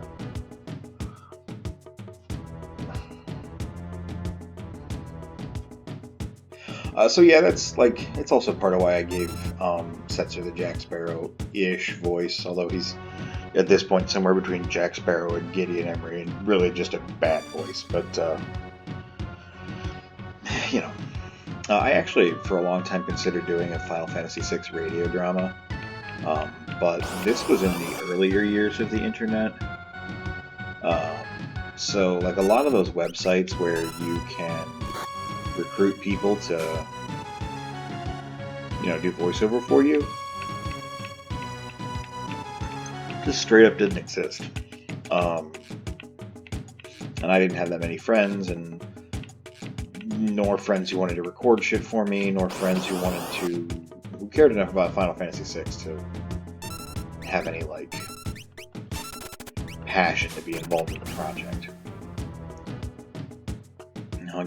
So yeah, that's like, it's also part of why I gave Setzer the Jack Sparrow-ish voice, although he's at this point somewhere between Jack Sparrow and Gideon Emery, and really just a bad voice. But you know, I actually for a long time considered doing a Final Fantasy VI radio drama, but this was in the earlier years of the internet. So like a lot of those websites where you can recruit people to, do voiceover for you, just straight up didn't exist. And I didn't have that many friends, and nor friends who wanted to record shit for me, nor friends who cared enough about Final Fantasy VI to have any, like, passion to be involved in the project.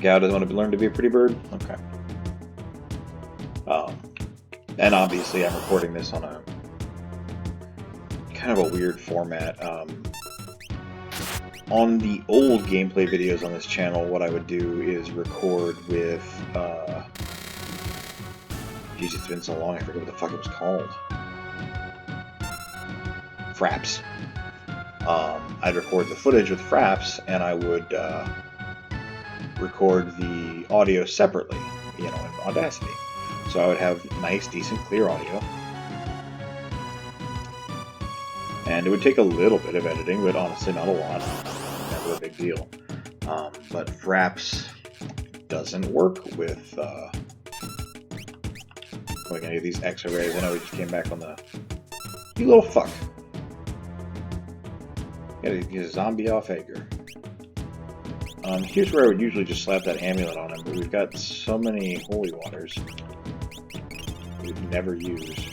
Gao doesn't want to learn to be a pretty bird? Okay. And obviously I'm recording this on a kind of a weird format. On the old gameplay videos on this channel, what I would do is record with, geez, it's been so long I forget what the fuck it was called. Fraps. I'd record the footage with Fraps, and I would, record the audio separately, in Audacity. So I would have nice, decent, clear audio. And it would take a little bit of editing, but honestly not a lot. Never a big deal. But Fraps doesn't work with like any of these X-arrays. I know we just came back on the... You little fuck. Gotta get a zombie off Edgar. Here's where I would usually just slap that amulet on him, but we've got so many holy waters we've never used.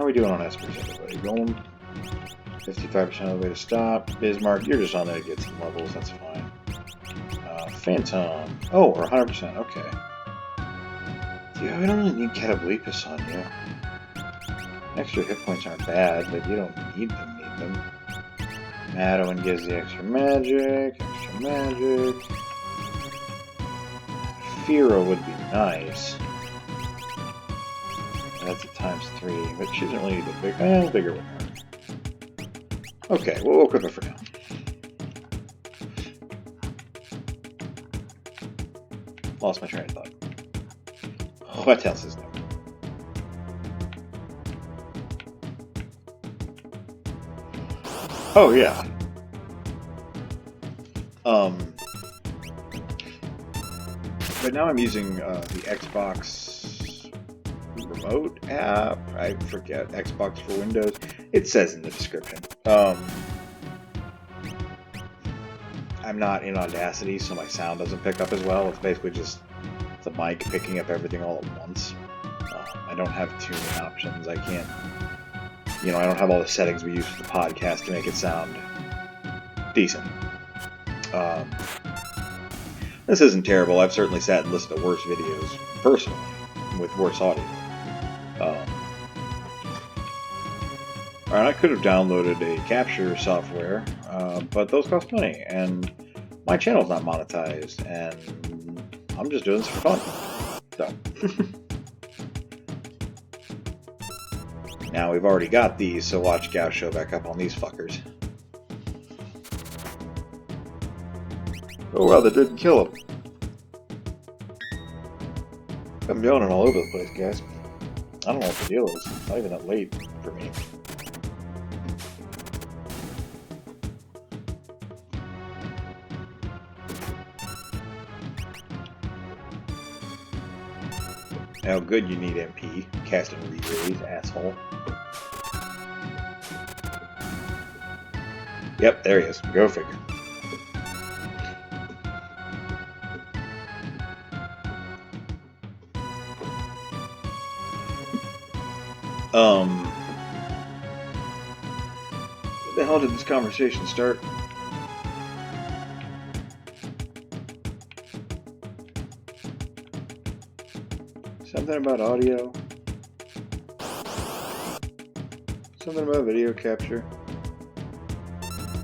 How are we doing on espers, everybody? Going 55% of the way to stop. Bismarck, you're just on there to get some levels, that's fine. Phantom. Oh, or 100%, okay. Yeah, we don't really need Catableepus on you. Extra hit points aren't bad, but you don't need them. Madeline gives the extra magic. Fira would be nice. That's a ×3, but she doesn't really need the bigger with her. Okay, we'll equip it for now. Lost my train of thought. What else is there? Oh yeah. But now I'm using the Xbox remote app. I forget, Xbox for Windows. It says in the description. I'm not in Audacity, so my sound doesn't pick up as well. It's basically just the mic picking up everything all at once. I don't have tuning options. I can't, I don't have all the settings we use for the podcast to make it sound decent. This isn't terrible. I've certainly sat and listened to worse videos, personally, with worse audio. Alright, I could have downloaded a capture software, but those cost money, and my channel's not monetized, and I'm just doing this for fun. So. Now we've already got these, so watch OWCH show back up on these fuckers. Oh wow, that didn't kill him. I'm yawning all over the place, guys. I don't know what the deal is. It's not even that late for me. How good you need MP. Casting re-raise, asshole. Yep, there he is. Go figure. What the hell did this conversation start? Something about audio. Something about video capture.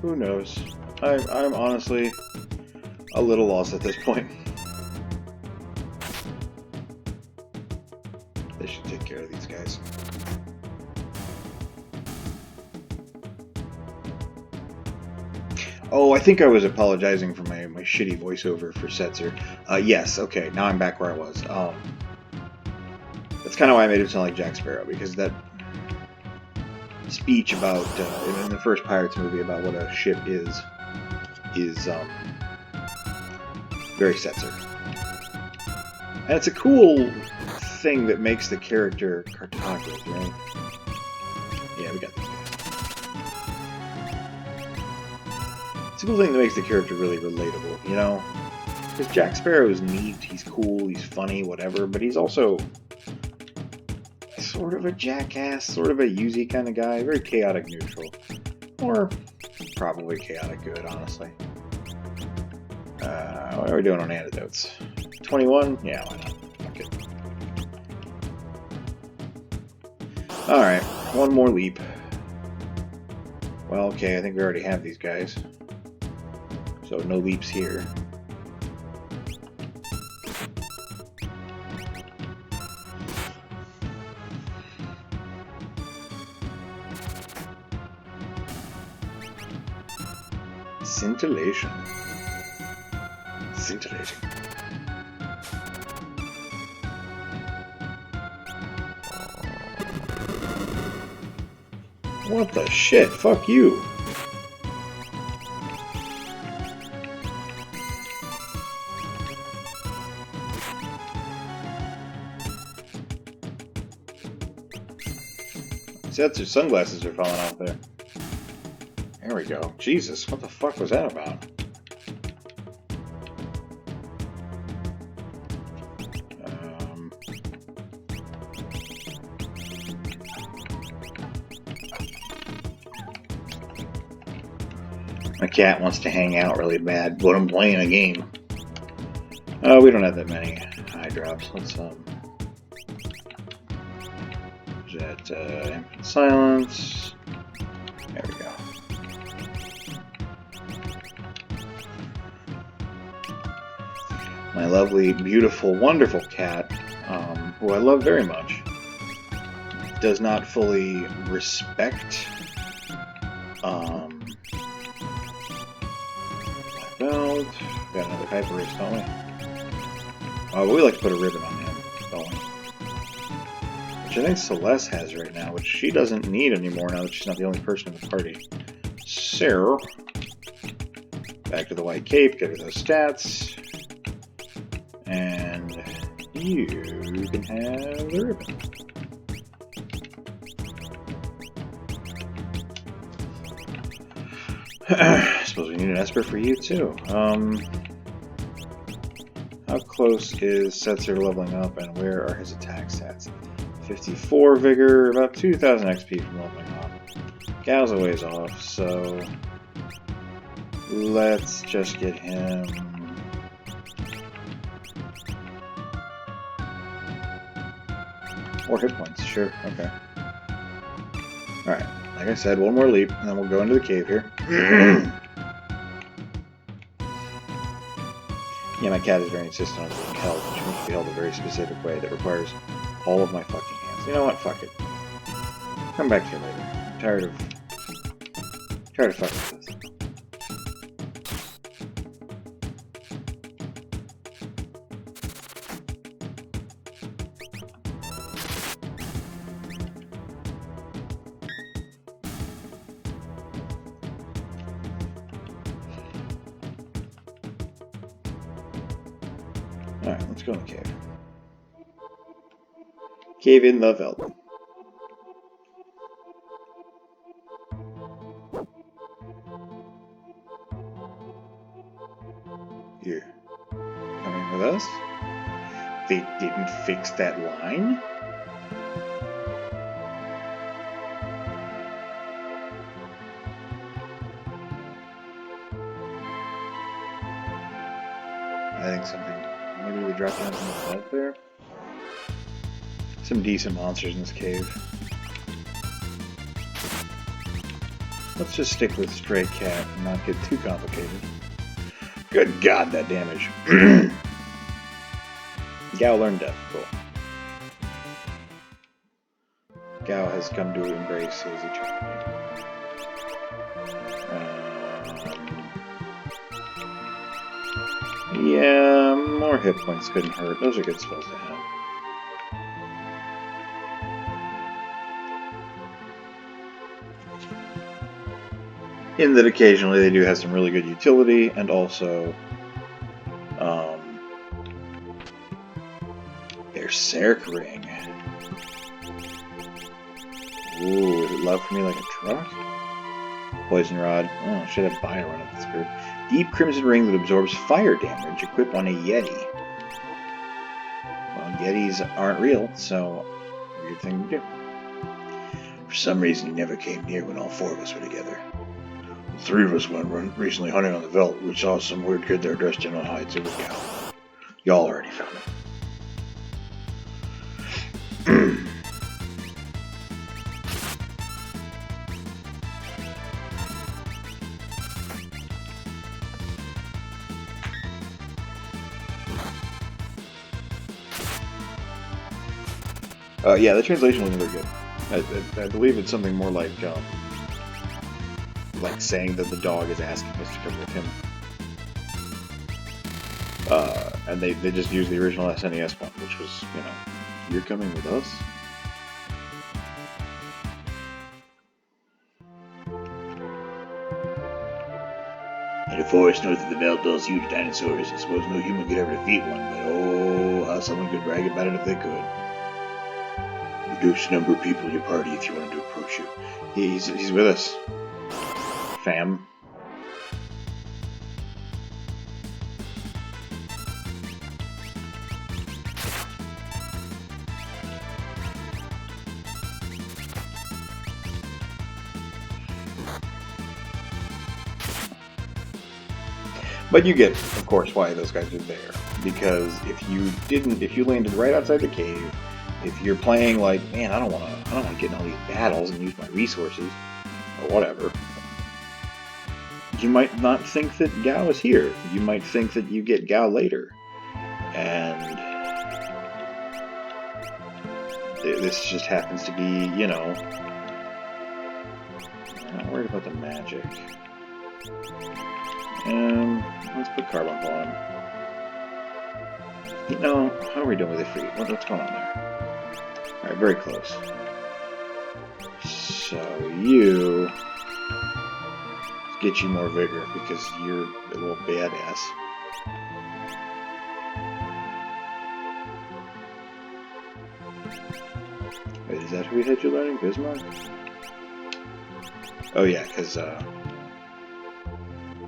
Who knows? I'm honestly a little lost at this point. They should take care of these guys. Oh, I think I was apologizing for my shitty voiceover for Setzer. Yes, okay, now I'm back where I was. That's kind of why I made it sound like Jack Sparrow, because that speech about, in the first Pirates movie, about what a ship is very Setzer. And it's a cool thing that makes the character Cartagos, right? Yeah, we got these guys. It's a cool thing that makes the character really relatable, you know? Because Jack Sparrow is neat, he's cool, he's funny, whatever, but he's also sort of a jackass, sort of a Yuzi kind of guy, very chaotic neutral. Or probably chaotic good, honestly. What are we doing on antidotes? 21? Yeah, why not? Okay. Alright, one more leap. Well, okay, I think we already have these guys. So no leaps here. Scintillation. Scintillating. What the shit? Fuck you. Your sunglasses are falling off there. There we go. Jesus, what the fuck was that about? My cat wants to hang out really bad, but I'm playing a game. Oh, we don't have that many eye drops. Let's that infinite silence. There we go. My lovely, beautiful, wonderful cat, who I love very much, does not fully respect belt. Got another hyper wrist, don't we? Oh, but we like to put a ribbon on him, don't we? Which I think Celeste has right now, which she doesn't need anymore now that she's not the only person in the party. So, back to the white cape, get her those stats, and you can have the ribbon. I suppose we need an Esper for you too. How close is Setzer leveling up, and where are his attack stats? 54 vigor, about 2,000 XP from leveling up. Gal's a ways off, so let's just get him. Or hit points, sure, okay. Alright, like I said, one more leap, and then we'll go into the cave here. Yeah, my cat is very insistent on being held, which needs to be held a very specific way that requires all of my fucking hands. You know what? Fuck it. Come back here later. I'm tired of fucking with this. Alright, let's go in the cave. Cave in the velvet. Here. Coming with us? They didn't fix that line? I think something. Maybe we drop down some above there? Some decent monsters in this cave. Let's just stick with stray cat and not get too complicated. Good God, that damage. Gao learned death. Cool. Gao has come to embrace his eternity. Yeah, more hit points couldn't hurt. Those are good spells to have. In that occasionally they do have some really good utility, and also their Berserk Ring. Ooh, is it love for me like a truck? Poison Rod. Oh, should have Bio run at this group. Deep Crimson Ring that absorbs fire damage, equipped on a Yeti. Well, Yetis aren't real, so weird thing to do. For some reason, he never came near when all four of us were together. The three of us went recently hunting on the veldt. We saw some weird kid there dressed in a hide, so we got him. Y'all already found him. Yeah, the translation wasn't very good. I believe it's something more like saying that the dog is asking us to come with him. And they just used the original SNES one, which was, you know, you're coming with us? In the forest north of the veldt dwells huge dinosaurs. I suppose no human could ever defeat one, but oh, how someone could brag about it if they could. Reduce the number of people in your party if you want him to approach you. He's with us. Fam. But you get, of course, why those guys are there. Because if you landed right outside the cave, if you're playing like, man, I don't want to get in all these battles and use my resources or whatever, you might not think that Gao is here. You might think that you get Gao later, and this just happens to be, you know. I'm not worried about the magic. Let's put Carbuncle on. You know, how are we doing with the free? What's going on there? Alright, very close. So you... let's get you more vigor, because you're a little badass. Wait, is that who we had you learning? Bismarck? Oh yeah, because,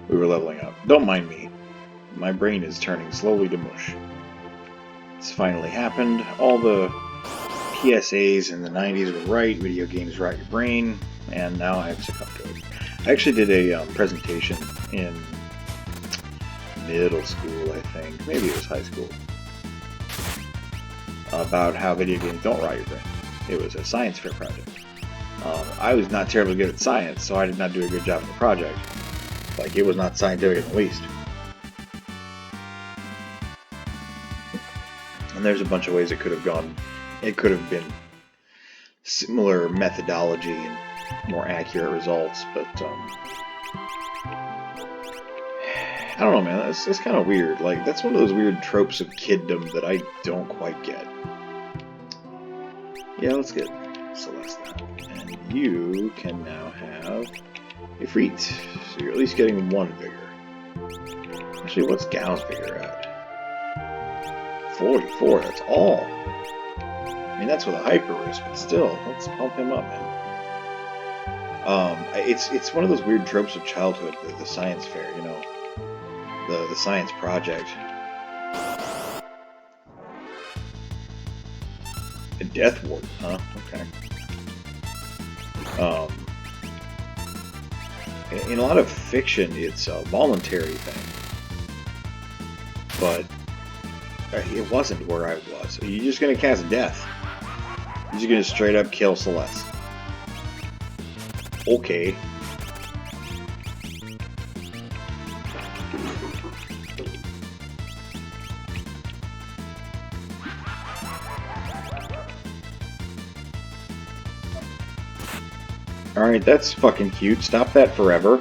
we were leveling up. Don't mind me. My brain is turning slowly to mush. It's finally happened. All the PSAs in the 90s were right. Video games rot your brain. And now I've succumbed to it. I actually did a presentation in middle school, I think. Maybe it was high school. About how video games don't rot your brain. It was a science fair project. I was not terribly good at science, so I did not do a good job in the project. Like, it was not scientific in the least. And there's a bunch of ways it could have gone. It could have been similar methodology and more accurate results, but I don't know, man. That's kind of weird. Like, that's one of those weird tropes of kiddom that I don't quite get. Yeah, let's get Celeste that. And you can now have Ifrit, so you're at least getting one vigor. Actually, what's Gao's vigor at? 44, that's all. I mean, that's with a hyper risk, but still, let's pump him up, man. It's one of those weird tropes of childhood, the science fair, you know, the science project. A death ward, huh? Okay. In a lot of fiction, it's a voluntary thing, but it wasn't where I was. Are you just gonna cast death? You're just gonna straight up kill Celeste? Okay. Alright, that's fucking cute. Stop that forever.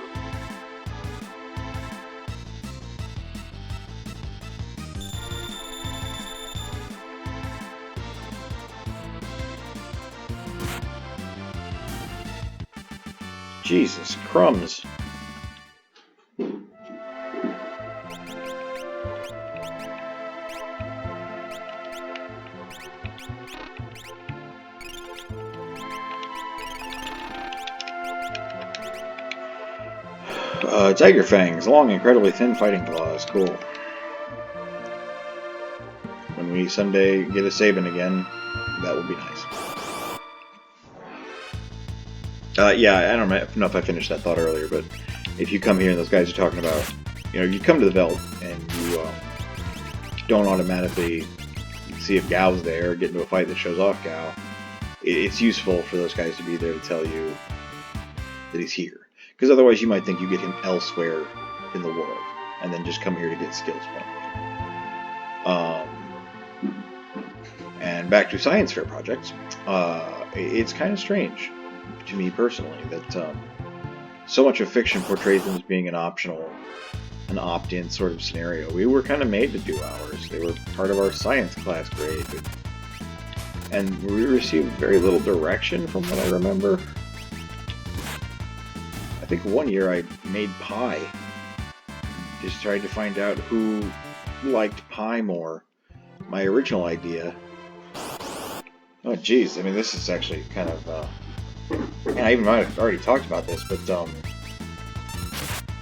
Jesus crumbs. Tiger Fangs, long, incredibly thin fighting claws. Cool. When we someday get a Sabin again, that will be nice. Yeah, I don't know if I finished that thought earlier, but if you come here and those guys are talking about, you know, you come to the Veld and you don't automatically see if Gao's there or get into a fight that shows off Gao, it's useful for those guys to be there to tell you that he's here. Because otherwise you might think you get him elsewhere in the world, and then just come here to get skills points. And back to science fair projects, it's kind of strange to me personally that so much of fiction portrays them as being an optional, an opt-in sort of scenario. We were kind of made to do ours. They were part of our science class grade, and we received very little direction from what I remember. I think one year I made pie. Just tried to find out who liked pie more. My original idea... Oh geez, I mean this is actually kind of... and I even might have already talked about this, but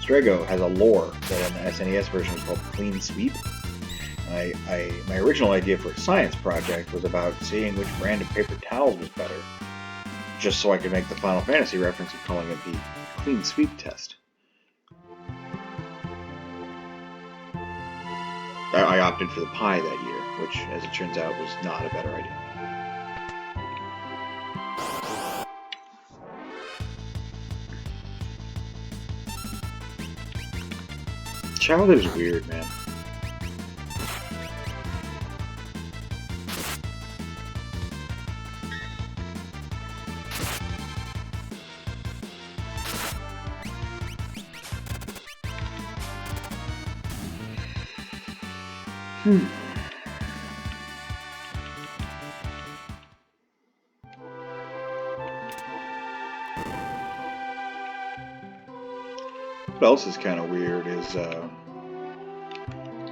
Strego has a lore that in the SNES version is called Clean Sweep. And my original idea for a science project was about seeing which brand of paper towels was better. Just so I could make the Final Fantasy reference of calling it the Clean Sweep test. I opted for the pie that year, which, as it turns out, was not a better idea. Childhood is weird, man. What else is kind of weird is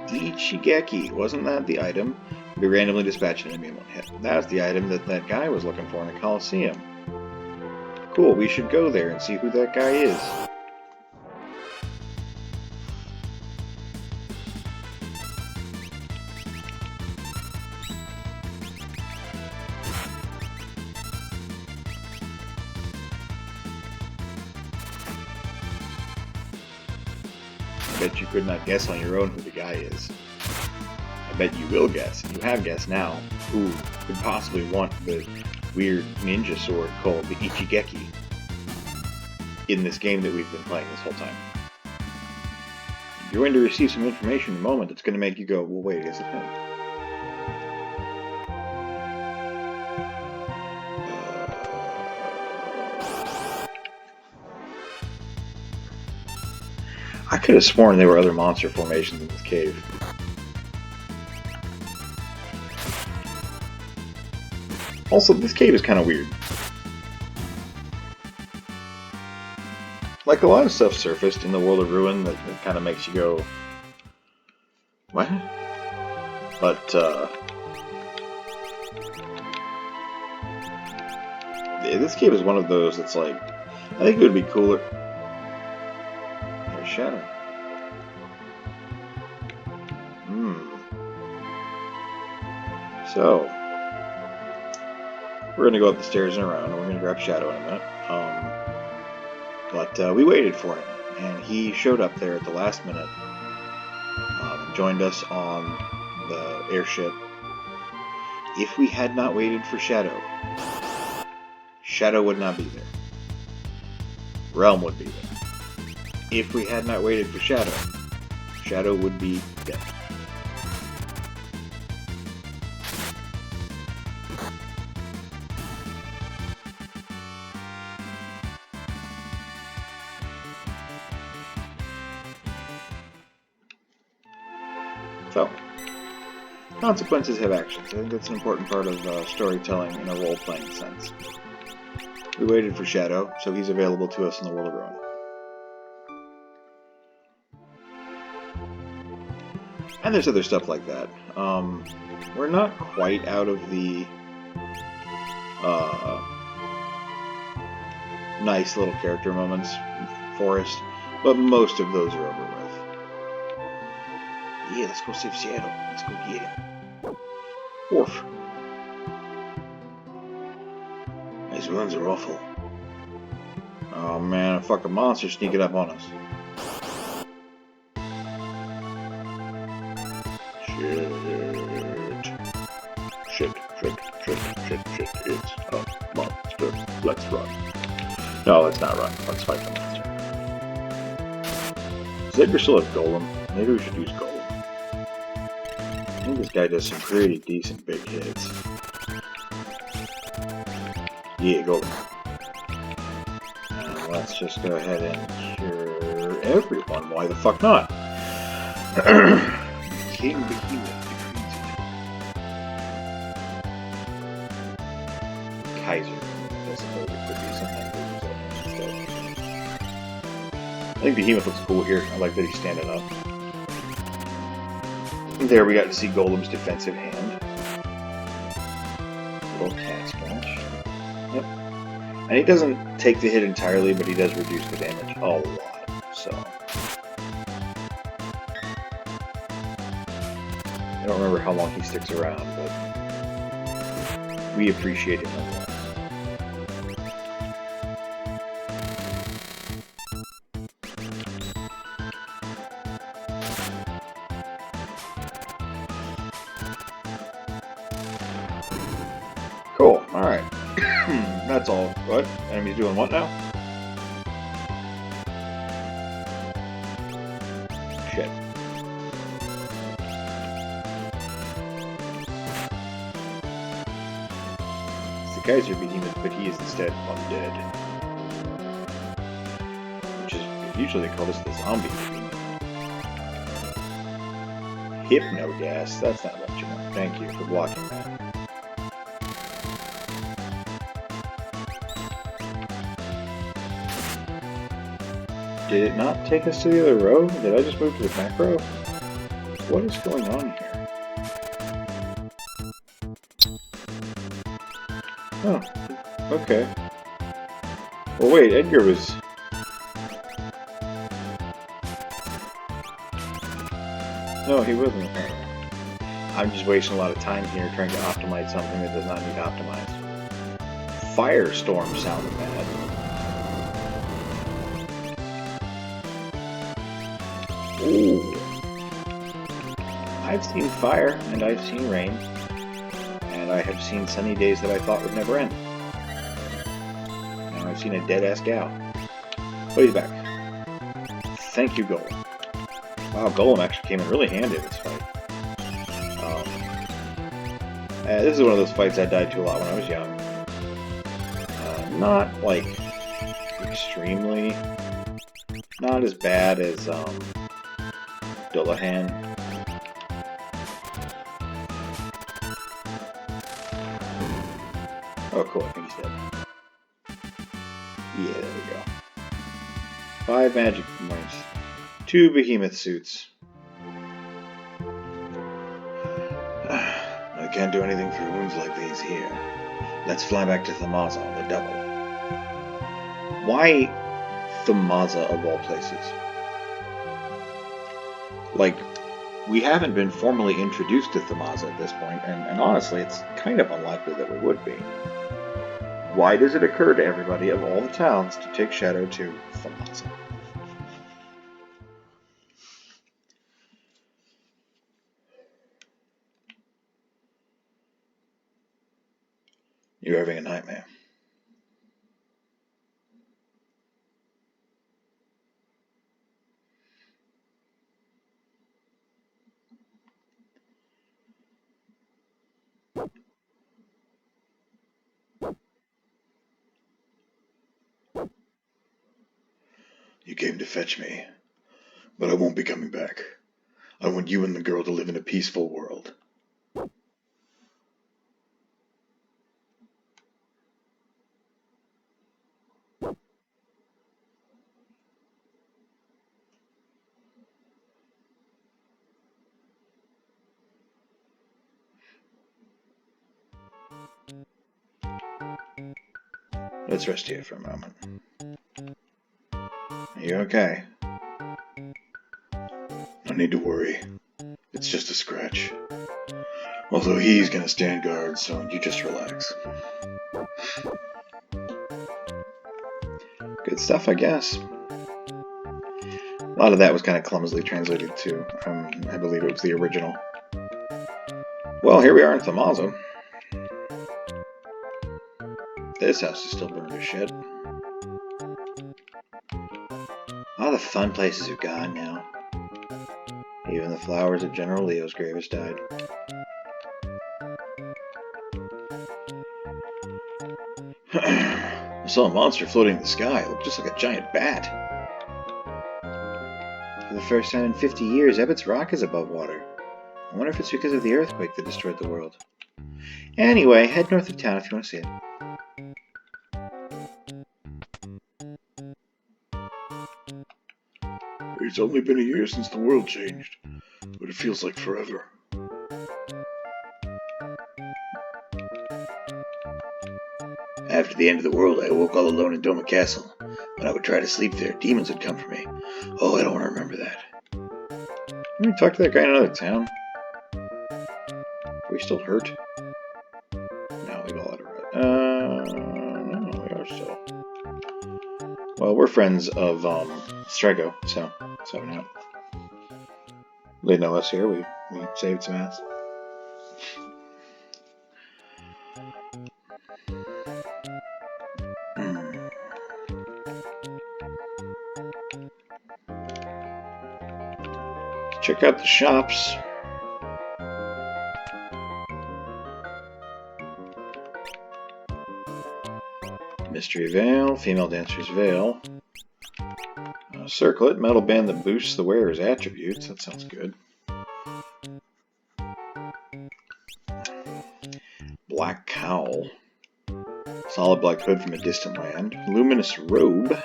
Ichigeki. Wasn't that the item? We randomly dispatched an enemy in one hit. That's the item that guy was looking for in the Coliseum. Cool, we should go there and see who that guy is. I bet you could not guess on your own who the guy is. I bet you will guess, and you have guessed now, who could possibly want the weird ninja sword called the Ichigeki in this game that we've been playing this whole time. You're going to receive some information in a moment that's going to make you go, well, wait, is it him? I could have sworn there were other monster formations in this cave. Also, this cave is kind of weird. Like a lot of stuff surfaced in the World of Ruin that kind of makes you go, what? But, this cave is one of those that's like, I think it would be cooler. There's Shadow. So, we're going to go up the stairs and around, and we're going to grab Shadow in a minute. But we waited for him, and he showed up there at the last minute, and joined us on the airship. If we had not waited for Shadow, Shadow would not be there. Realm would be there. If we had not waited for Shadow, Shadow would be dead. So, consequences have actions. I think that's an important part of storytelling in a role-playing sense. We waited for Shadow, so he's available to us in the World of Ruin. And there's other stuff like that. We're not quite out of the nice little character moments forest, but most of those are over with. Yeah, let's go save Shadow. Let's go get him. Woof. These wounds are awful. Oh man, a fucking monster sneaking up on us. Shit. It's a monster. Let's run. No, let's not run. Let's fight the monster. Does Edgar still have Golem? Maybe we should use Golem. I think this guy does some pretty decent big hits. Yeah, Golem. And let's just go ahead and cure everyone. Why the fuck not? King Behemoth decrees it. Kaiser. I suppose it could be something instead. I think Behemoth looks cool here. I like that he's standing up. There we got to see Golem's defensive hand. Little cat scratch. Yep. And he doesn't take the hit entirely, but he does reduce the damage a lot. So I don't remember how long he sticks around, but we appreciate him a lot. That's all. What? Enemy's doing what now? Shit. It's the Kaiser behemoth, but he is instead undead. Which is, usually they call this the zombie behemoth. Hypno gas, that's not what you want. Thank you for blocking that. Did it not take us to the other row? Did I just move to the back row? What is going on here? Oh, okay. Well, wait, Edgar was... No, he wasn't. I'm just wasting a lot of time here trying to optimize something that does not need optimized. Firestorm sounded bad. Ooh. I've seen fire, and I've seen rain, and I have seen sunny days that I thought would never end. And I've seen a dead-ass gal. But he's back. Thank you, Golem. Wow, Golem actually came in really handy in this fight. This is one of those fights I died to a lot when I was young. Not, like, extremely... Not as bad as, Dullahan. Oh, cool, I think he's dead. Yeah, there we go. 5 magic points. 2 behemoth suits. I can't do anything for wounds like these here. Let's fly back to Thamaza on the double. Why Thamaza of all places? Like, we haven't been formally introduced to Thamaza at this point, and honestly, it's kind of unlikely that we would be. Why does it occur to everybody of all the towns to take Shadow to Thamaza? You're having a nightmare. You came to fetch me, but I won't be coming back. I want you and the girl to live in a peaceful world. Let's rest here for a moment. Are you okay? No need to worry. It's just a scratch. Although he's gonna stand guard, so you just relax. Good stuff, I guess. A lot of that was kind of clumsily translated too. I believe it was the original. Well, here we are in Thamaza. This house is still burned to shit. All the fun places are gone now. Even the flowers at General Leo's grave has died. I saw a monster floating in the sky. It looked just like a giant bat. For the first time in 50 years, Ebbett's Rock is above water. I wonder if it's because of the earthquake that destroyed the world. Anyway, head north of town if you want to see it. It's only been a year since the world changed, but it feels like forever. After the end of the world, I awoke all alone in Doma Castle. When I would try to sleep there, demons would come for me. Oh, I don't want to remember that. Can we talk to that guy in another town? Are we still hurt? No, we've all had a rut. No, we are still. Well, we're friends of, Strego, so it's having out. They know us here, we saved some ass. check out the shops. Mystery veil, female dancer's veil. Circlet, metal band that boosts the wearer's attributes. That sounds good. Black cowl. Solid black hood from a distant land. Luminous robe.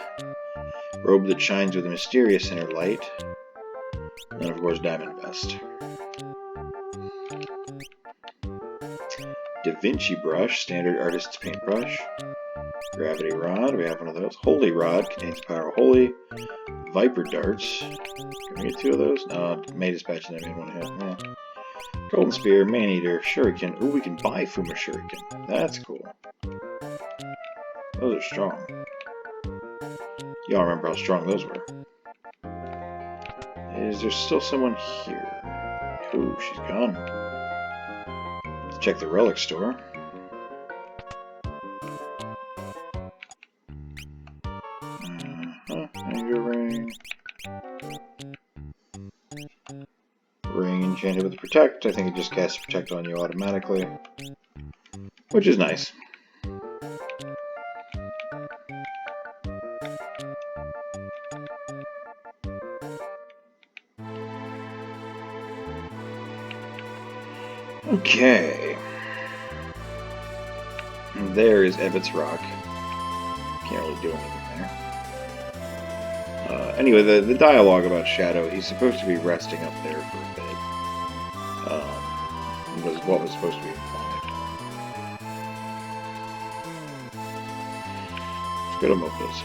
Robe that shines with a mysterious inner light. And of course, diamond vest. Da Vinci brush, standard artist's paintbrush. Gravity rod, we have one of those. Holy rod, contains power of holy. Viper darts. Can we get 2 of those? No, May dispatch and I made 1 hit. Golden spear, man eater, shuriken. Ooh, we can buy Fuma shuriken. That's cool. Those are strong. Y'all remember how strong those were. Is there still someone here? Ooh, she's gone. Let's check the relic store. Anger ring. Ring enchanted with protect. I think it just casts protect on you automatically, which is nice. Okay. And there is Ebbets Rock. Can't really do anything there. Anyway, the dialogue about Shadow, he's supposed to be resting up there for a bit. Was what was supposed to be implied. Let's go to Mopus.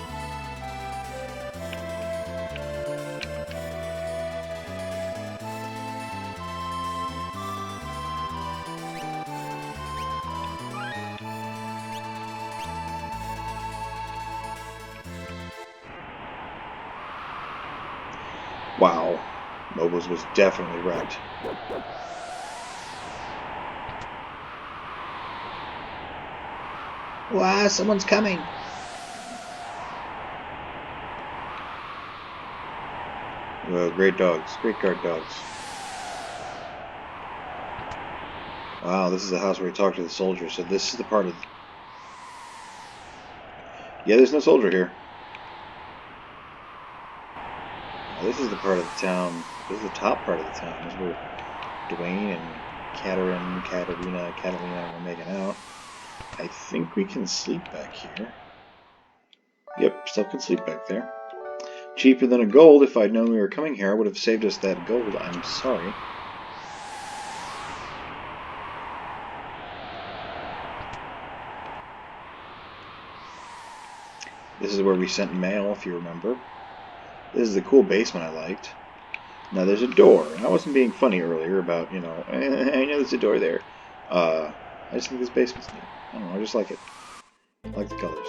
Wow, Mobiles was definitely wrecked. Wow, someone's coming. Well, great dogs, great guard dogs. Wow, this is the house where we talk to the soldiers, so this is the part of... Yeah, there's no soldier here. This is the part of the town, this is the top part of the town. This is where Dwayne and Catalina are making out. I think we can sleep back here. Yep, still can sleep back there. Cheaper than a gold. If I'd known we were coming here, I would have saved us that gold. I'm sorry. This is where we sent mail, if you remember. This is the cool basement I liked. Now there's a door, and I wasn't being funny earlier about, you know, I know there's a door there. I just think this basement's neat. I don't know, I just like it. I like the colors.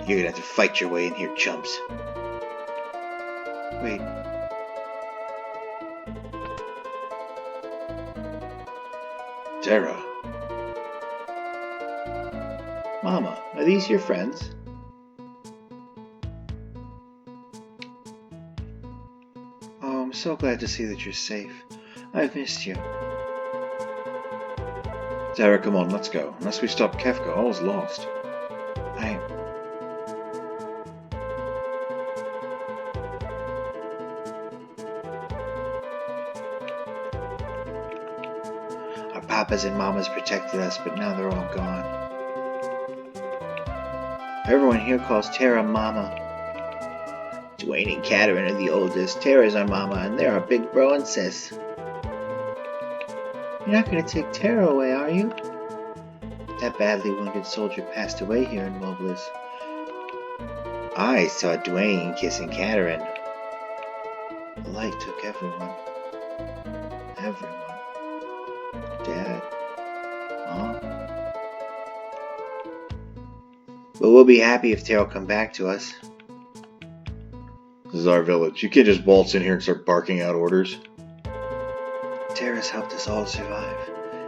You're gonna have to fight your way in here, chumps. Wait. Tara. Mama, are these your friends? Oh, I'm so glad to see that you're safe. I've missed you. Tara, come on, let's go. Unless we stop Kefka, all is lost. Our papas and mamas protected us, but now they're all gone. Everyone here calls Tara Mama. Dwayne and Catherine are the oldest. Tara's our mama, and they're our big bro and sis. You're not going to take Tara away, are you? That badly wounded soldier passed away here in Mobilis. I saw Dwayne kissing Catherine. The light took everyone. Everyone. Dad. Mom. But we'll be happy if Tara will come back to us. This is our village. You can't just waltz in here and start barking out orders. Tara's helped us all survive.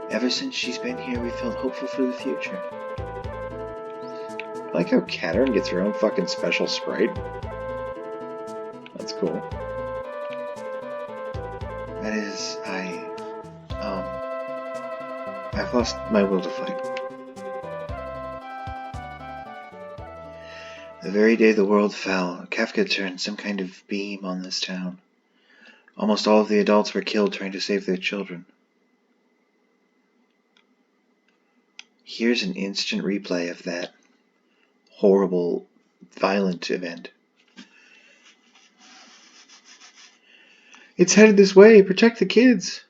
Ever since she's been here, we felt hopeful for the future. I like how Catherine gets her own fucking special sprite. That's cool. That is, I've lost my will to fight. The very day the world fell, Kafka turned some kind of beam on this town. Almost all of the adults were killed trying to save their children. Here's an instant replay of that horrible, violent event. It's headed this way. Protect the kids.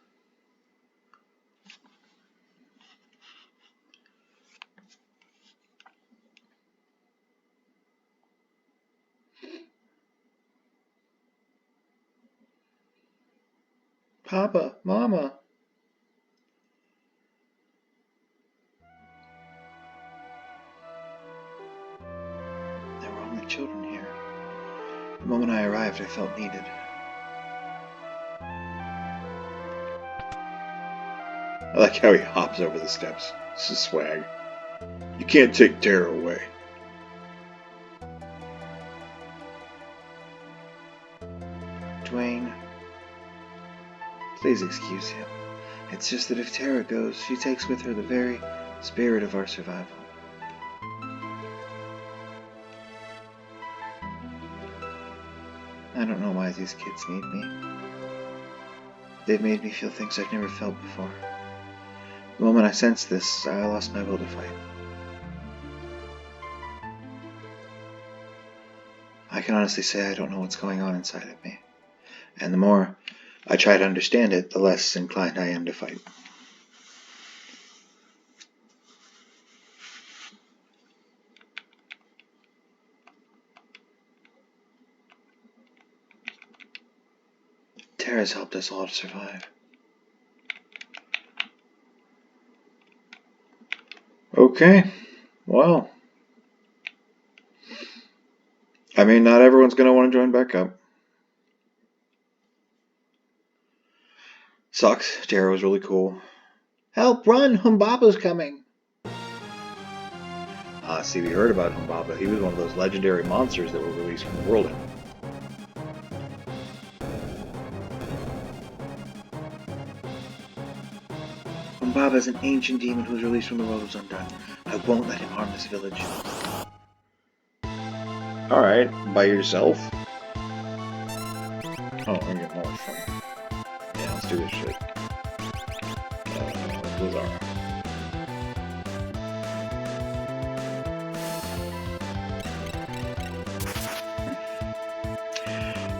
Papa, Mama. There were only children here. The moment I arrived, I felt needed. I like how he hops over the steps. This is swag. You can't take Tara away. Dwayne, please excuse him. It's just that if Tara goes, she takes with her the very spirit of our survival. I don't know why these kids need me. They've made me feel things I've never felt before. The moment I sensed this, I lost my will to fight. I can honestly say I don't know what's going on inside of me. And the more I try to understand it, the less inclined I am to fight. Tara's helped us all to survive. Okay, well. I mean, not everyone's going to want to join back up. Sucks. Tara was really cool. Help, run! Humbaba's coming! See, we heard about Humbaba. He was one of those legendary monsters that were released from the world. Humbaba is an ancient demon who was released from the world was undone. I won't let him harm this village. Alright, by yourself? Oh, I'm getting more fun. Yeah, let's do this shit. Blizzard.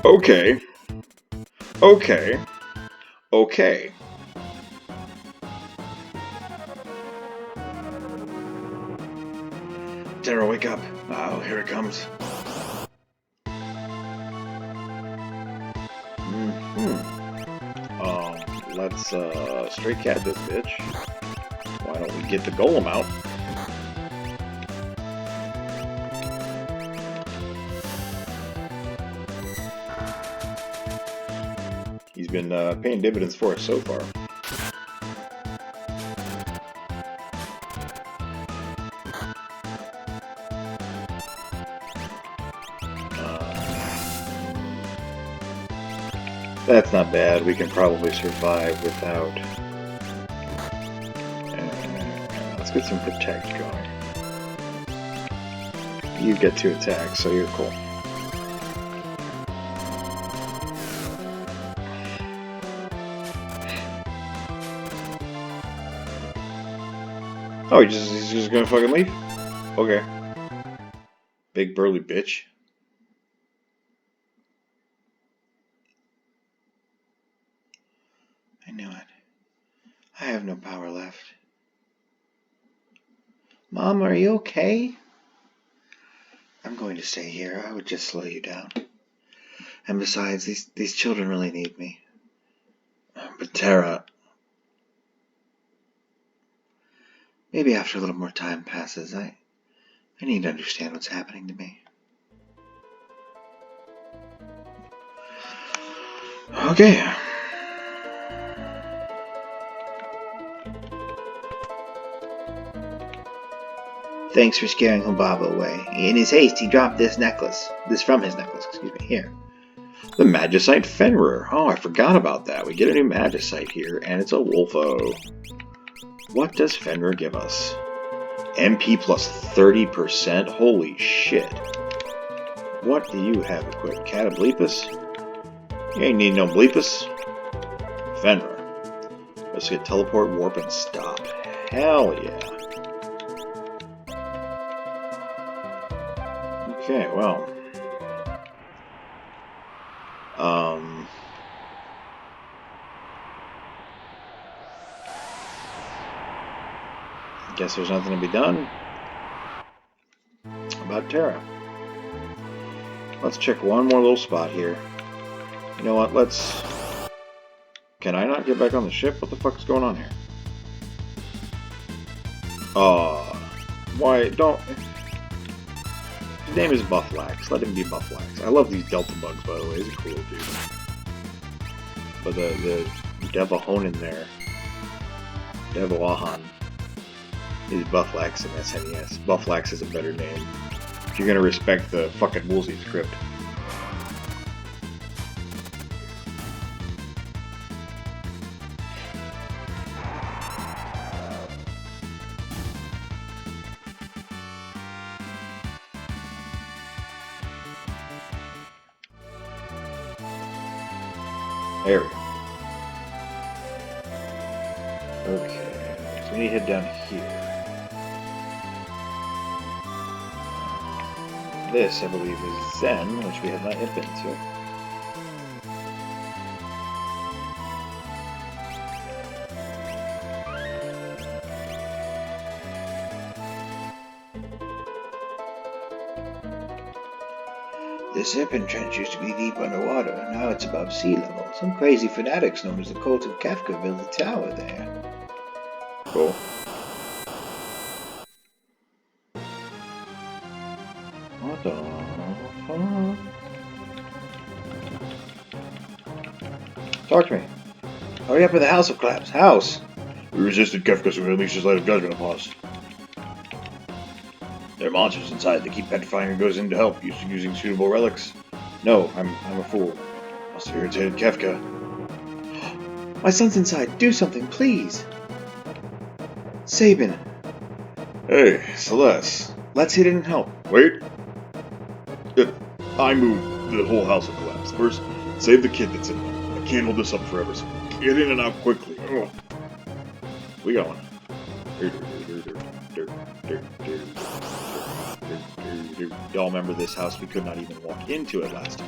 Okay. Okay. Okay. Tara, wake up. Oh, here it comes. Let's straight cat this bitch. Why don't we get the golem out? He's been paying dividends for us so far. That's not bad. We can probably survive without. Let's get some protect going. You get 2 attacks, so you're cool. Oh, he's just gonna fucking leave? Okay. Big burly bitch. I knew it. I have no power left. Mom, are you okay? I'm going to stay here. I would just slow you down. And besides, these children really need me. But Tara... Maybe after a little more time passes, I need to understand what's happening to me. Okay. Thanks for scaring Humbaba away. In his haste, he dropped this necklace. This from his necklace, excuse me, here. The Magicite Fenrir. Oh, I forgot about that. We get a new Magicite here, and it's a Wolfo. What does Fenrir give us? MP plus 30%? Holy shit. What do you have equipped? Catablepus? You ain't need no Bleepus. Fenrir. Let's get teleport, warp, and stop. Hell yeah. Okay, well. Guess there's nothing to be done about Terra. Let's check one more little spot here. You know what, let's... Can I not get back on the ship? What the fuck is going on here? Why, don't... His name is Bufflax. Let him be Bufflax. I love these Delta bugs, by the way. He's a cool dude. But the Devahonin there, Devawahan, is Bufflax in SNES. Bufflax is a better name. If you're gonna respect the fucking Woolsey script. There we go. Okay, so we need to head down here. This, I believe, is Zen, which we have not yet been to. The Serpent Trench used to be deep underwater, now it's above sea level. Some crazy fanatics known as the Colt of Kafka built a tower there. Cool. What the fuck? Talk to me. Hurry up with the House of Collapse. House! We resisted Kefka, so we unleashed his light of judgment upon us. There are monsters inside. They keep petrifying and goes in to help, using suitable relics. No, I'm a fool. Must have irritated Kefka. My son's inside. Do something, please. Sabin. Hey, Celeste. Let's hit it and help. Wait. I moved the whole house of collapse. First, save the kid that's in there. I can't hold this up forever, so get in and out quickly. Ugh. We got one. Y'all remember this house? We could not even walk into it last time.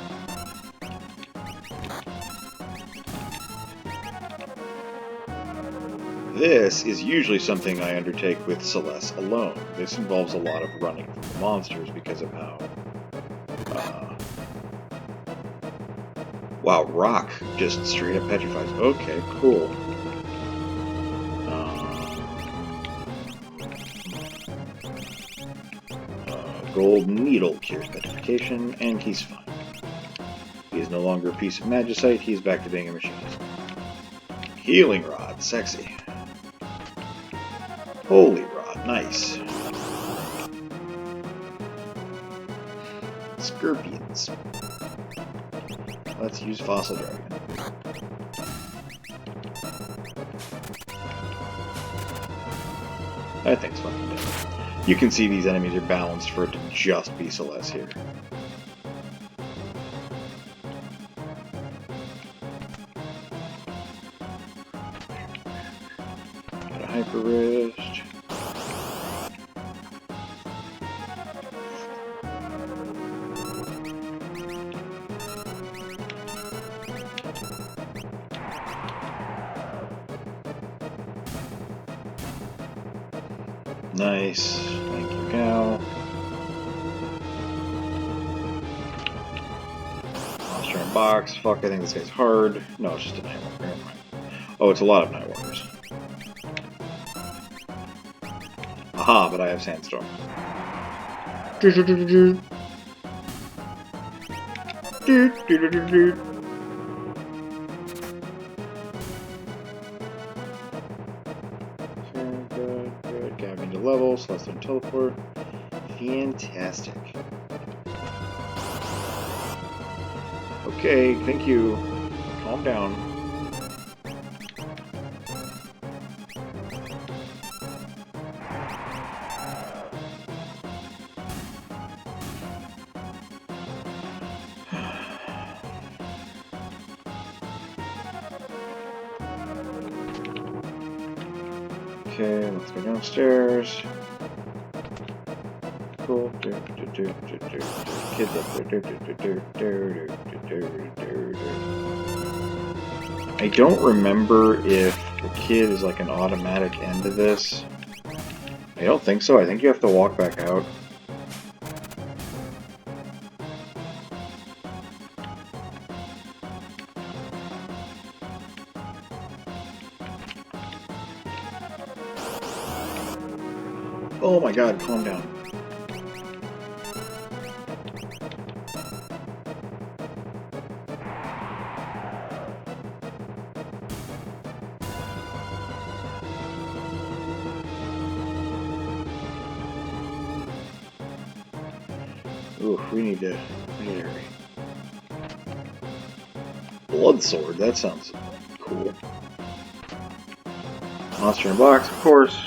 This is usually something I undertake with Celeste alone. This involves a lot of running from the monsters because of how... wow, rock just straight up petrifies. Okay, cool. Gold needle cures petrification, and he's fine. He is no longer a piece of magicite, he's back to being a machine. Healing rod, sexy. Holy rod, nice. Scorpions. Let's use fossil dragon. That thing's fucking dead. You can see these enemies are balanced for it to just be Celeste here. Got a hyper wrist. Nice. Thank you, cow. Monster in box. Fuck, I think this guy's hard. No, it's just a Nightwalker. Never mind. Oh, it's a lot of Nightwalkers. Aha, but I have Sandstorm. Level, Celestial Teleport. Fantastic. Okay, thank you. Calm down. Okay, let's go downstairs. Cool. Kids up there. I don't remember if the kid is like an automatic end to this. I don't think so. I think you have to walk back out. Oh my god, calm down. Oof, we need to hurry. Blood sword, that sounds cool. Monster in box, of course.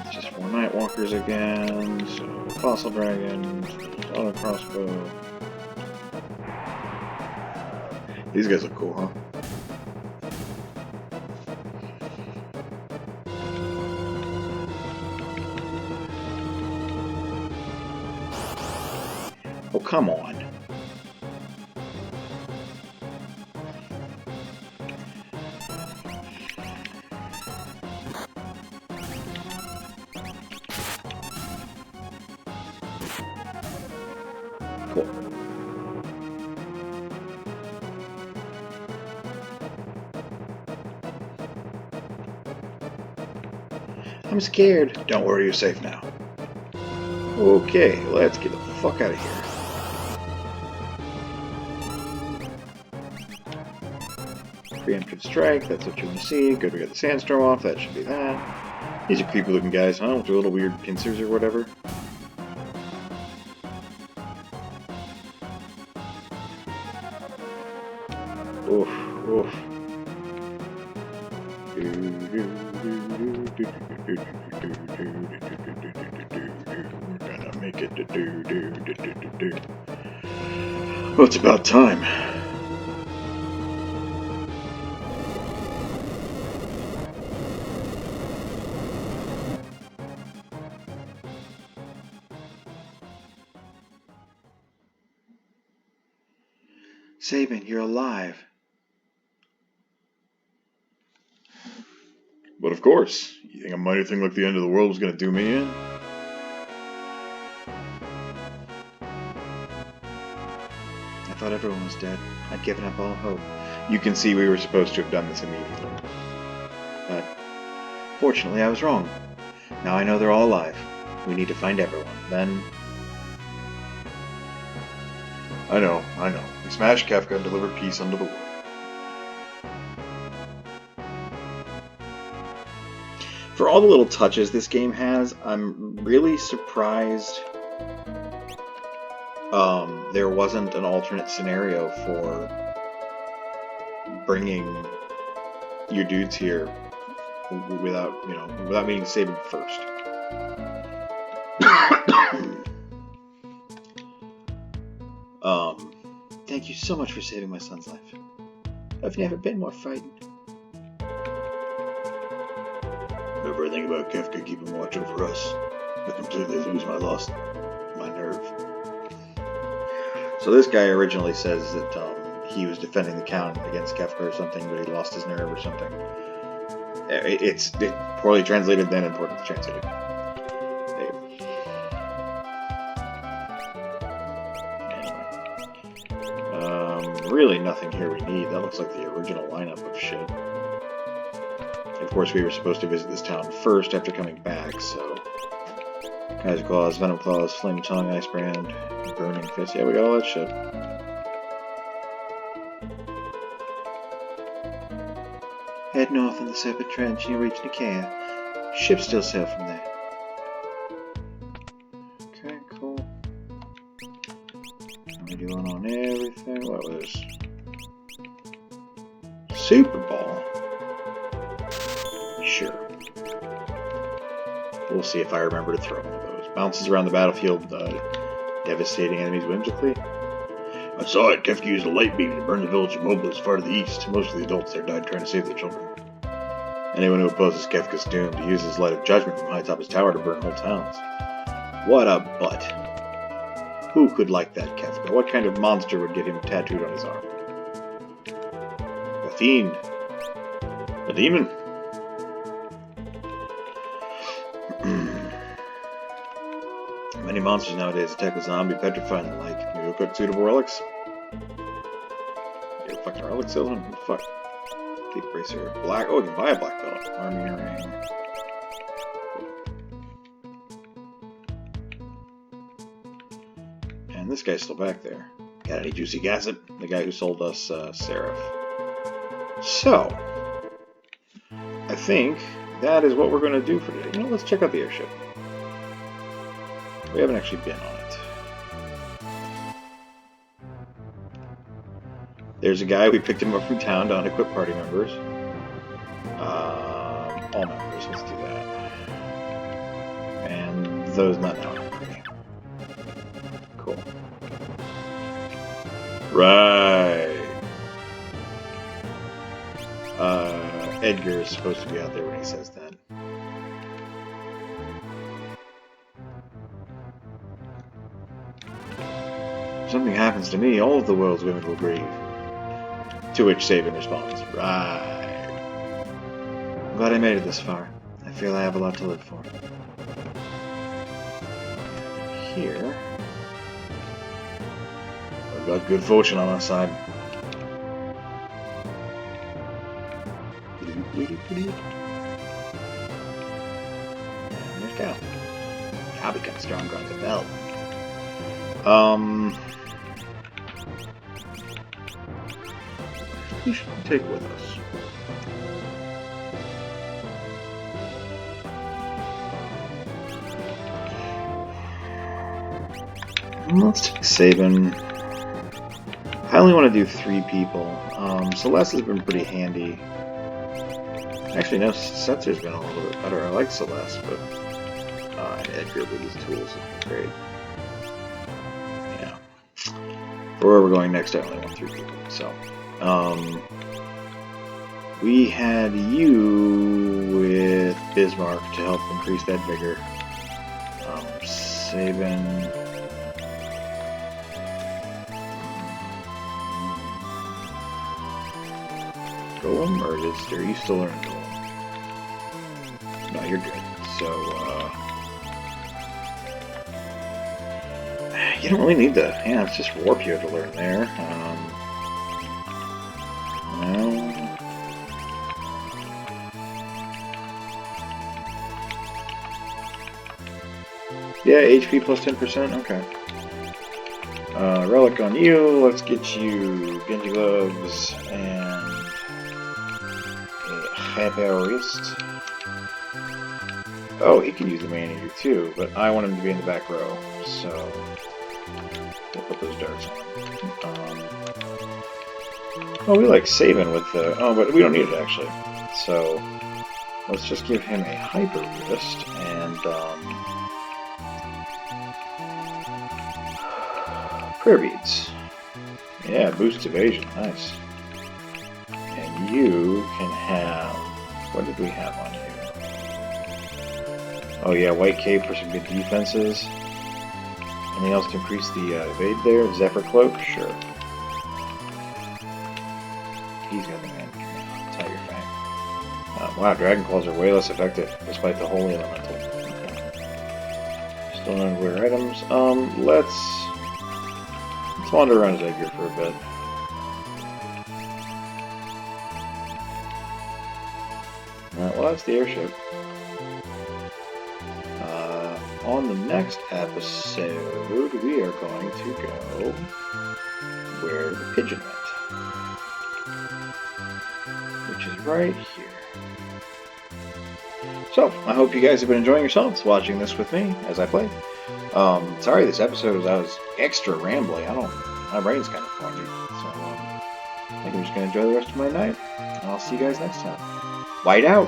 It's just more Nightwalkers again. So fossil dragons, auto crossbow. These guys look cool, huh? Oh, come on. Cool. I'm scared. Don't worry, you're safe now. Okay, let's get the fuck out of here. Preemptive strike, that's what you want to see. Good, we got the sandstorm off, that should be that. These are creepy looking guys, huh? With their little weird pincers or whatever. Oof, oof. We're gonna make it to Well, it's about time. Sabin, you're alive. But of course, you think a minor thing like the end of the world was gonna do me in? I thought everyone was dead. I'd given up all hope. You can see we were supposed to have done this immediately. But fortunately, I was wrong. Now I know they're all alive. We need to find everyone. Then... I know. We smashed Kefka and delivered peace unto the world. For all the little touches this game has, I'm really surprised there wasn't an alternate scenario for bringing your dudes here without meeting Sabin first. Thank you so much for saving my son's life. I've never been more frightened. Whenever I think about Kefka keeping watch over us, I completely lose my nerve. So this guy originally says that he was defending the count against Kefka or something, but he lost his nerve or something. It's poorly translated then and poorly translated now. Really nothing here we need. That looks like the original lineup of shit. Of course, we were supposed to visit this town first after coming back, so... Kaiser Claws, Venom Claws, Flame Tongue, Ice Brand, Burning Fist. Yeah, we got all that shit. Head north in the Serpent Trench and you reach Nicaea. Ships still sail from there. Okay, cool. How are we doing on Super Ball? Sure. We'll see if I remember to throw one of those. Bounces around the battlefield, devastating enemies whimsically. I saw it. Kefka used a light beam to burn the village of Mobile as far to the east. Most of the adults there died trying to save their children. Anyone who opposes Kefka's doom to use his light of judgment from high atop his tower to burn whole towns. What a butt. Who could like that Kefka? What kind of monster would get him tattooed on his arm? A fiend. A demon. Many monsters nowadays attack a zombie, petrified and the like. Maybe a quick suitable relics? You're a fucking relic salesman? What the fuck? Deep bracer. Black. Oh, you can buy a black belt. Army ring. And this guy's still back there. Got any juicy gossip? The guy who sold us Seraph. So, I think that is what we're going to do for today. You know, let's check out the airship. We haven't actually been on it. There's a guy, we picked him up from town to unequip party members. All members, let's do that. And those not now. Cool. Right. Edgar is supposed to be out there when he says that. If something happens to me, all of the world's women will grieve. To which Sabin responds, right. I'm glad I made it this far. I feel I have a lot to live for. Here, I've got good fortune on our side. And there's Cow. Cow becomes stronger on the belt. We should take with us. Let's take Sabin. I only want to do 3 people. Celeste has been pretty handy. Actually, no, Setzer's been a little bit better. I like Celeste, but Edgar with his tools has been great. Yeah. For where we're going next, I only want 3 people. So, we had you with Bismarck to help increase that vigor. Sabin. Golem, or are you still learning Golem? No, you're good. So, you don't really need the, yeah, it's just Warp you have to learn there. No. Yeah, HP plus 10%, okay. Relic on you, let's get you Genji Gloves and Haberist. Oh, he can use the Man-Eater too, but I want him to be in the back row, so we'll put those darts on. Oh, we like Sabin with the... Oh, but we don't need it actually. So, let's just give him a Hyper Wrist and... Prayer Beads. Yeah, boosts evasion. Nice. And you can have... What did we have on you? Oh yeah, White Cape for some good defenses. Anything else to increase the evade there? Zephyr Cloak? Sure. He's got the man. Tiger Fang. Wow, Dragon Claws are way less effective, despite the Holy Elemental. Okay. Still no rare items. Let's wander around as Edgar for a bit. Alright, well that's the airship. On the next episode, we are going to go where the pigeon went. Which is right here. So, I hope you guys have been enjoying yourselves watching this with me as I play. Sorry this episode I was extra rambly. My brain's kind of foggy. So, think I'm just going to enjoy the rest of my night. And I'll see you guys next time. White out!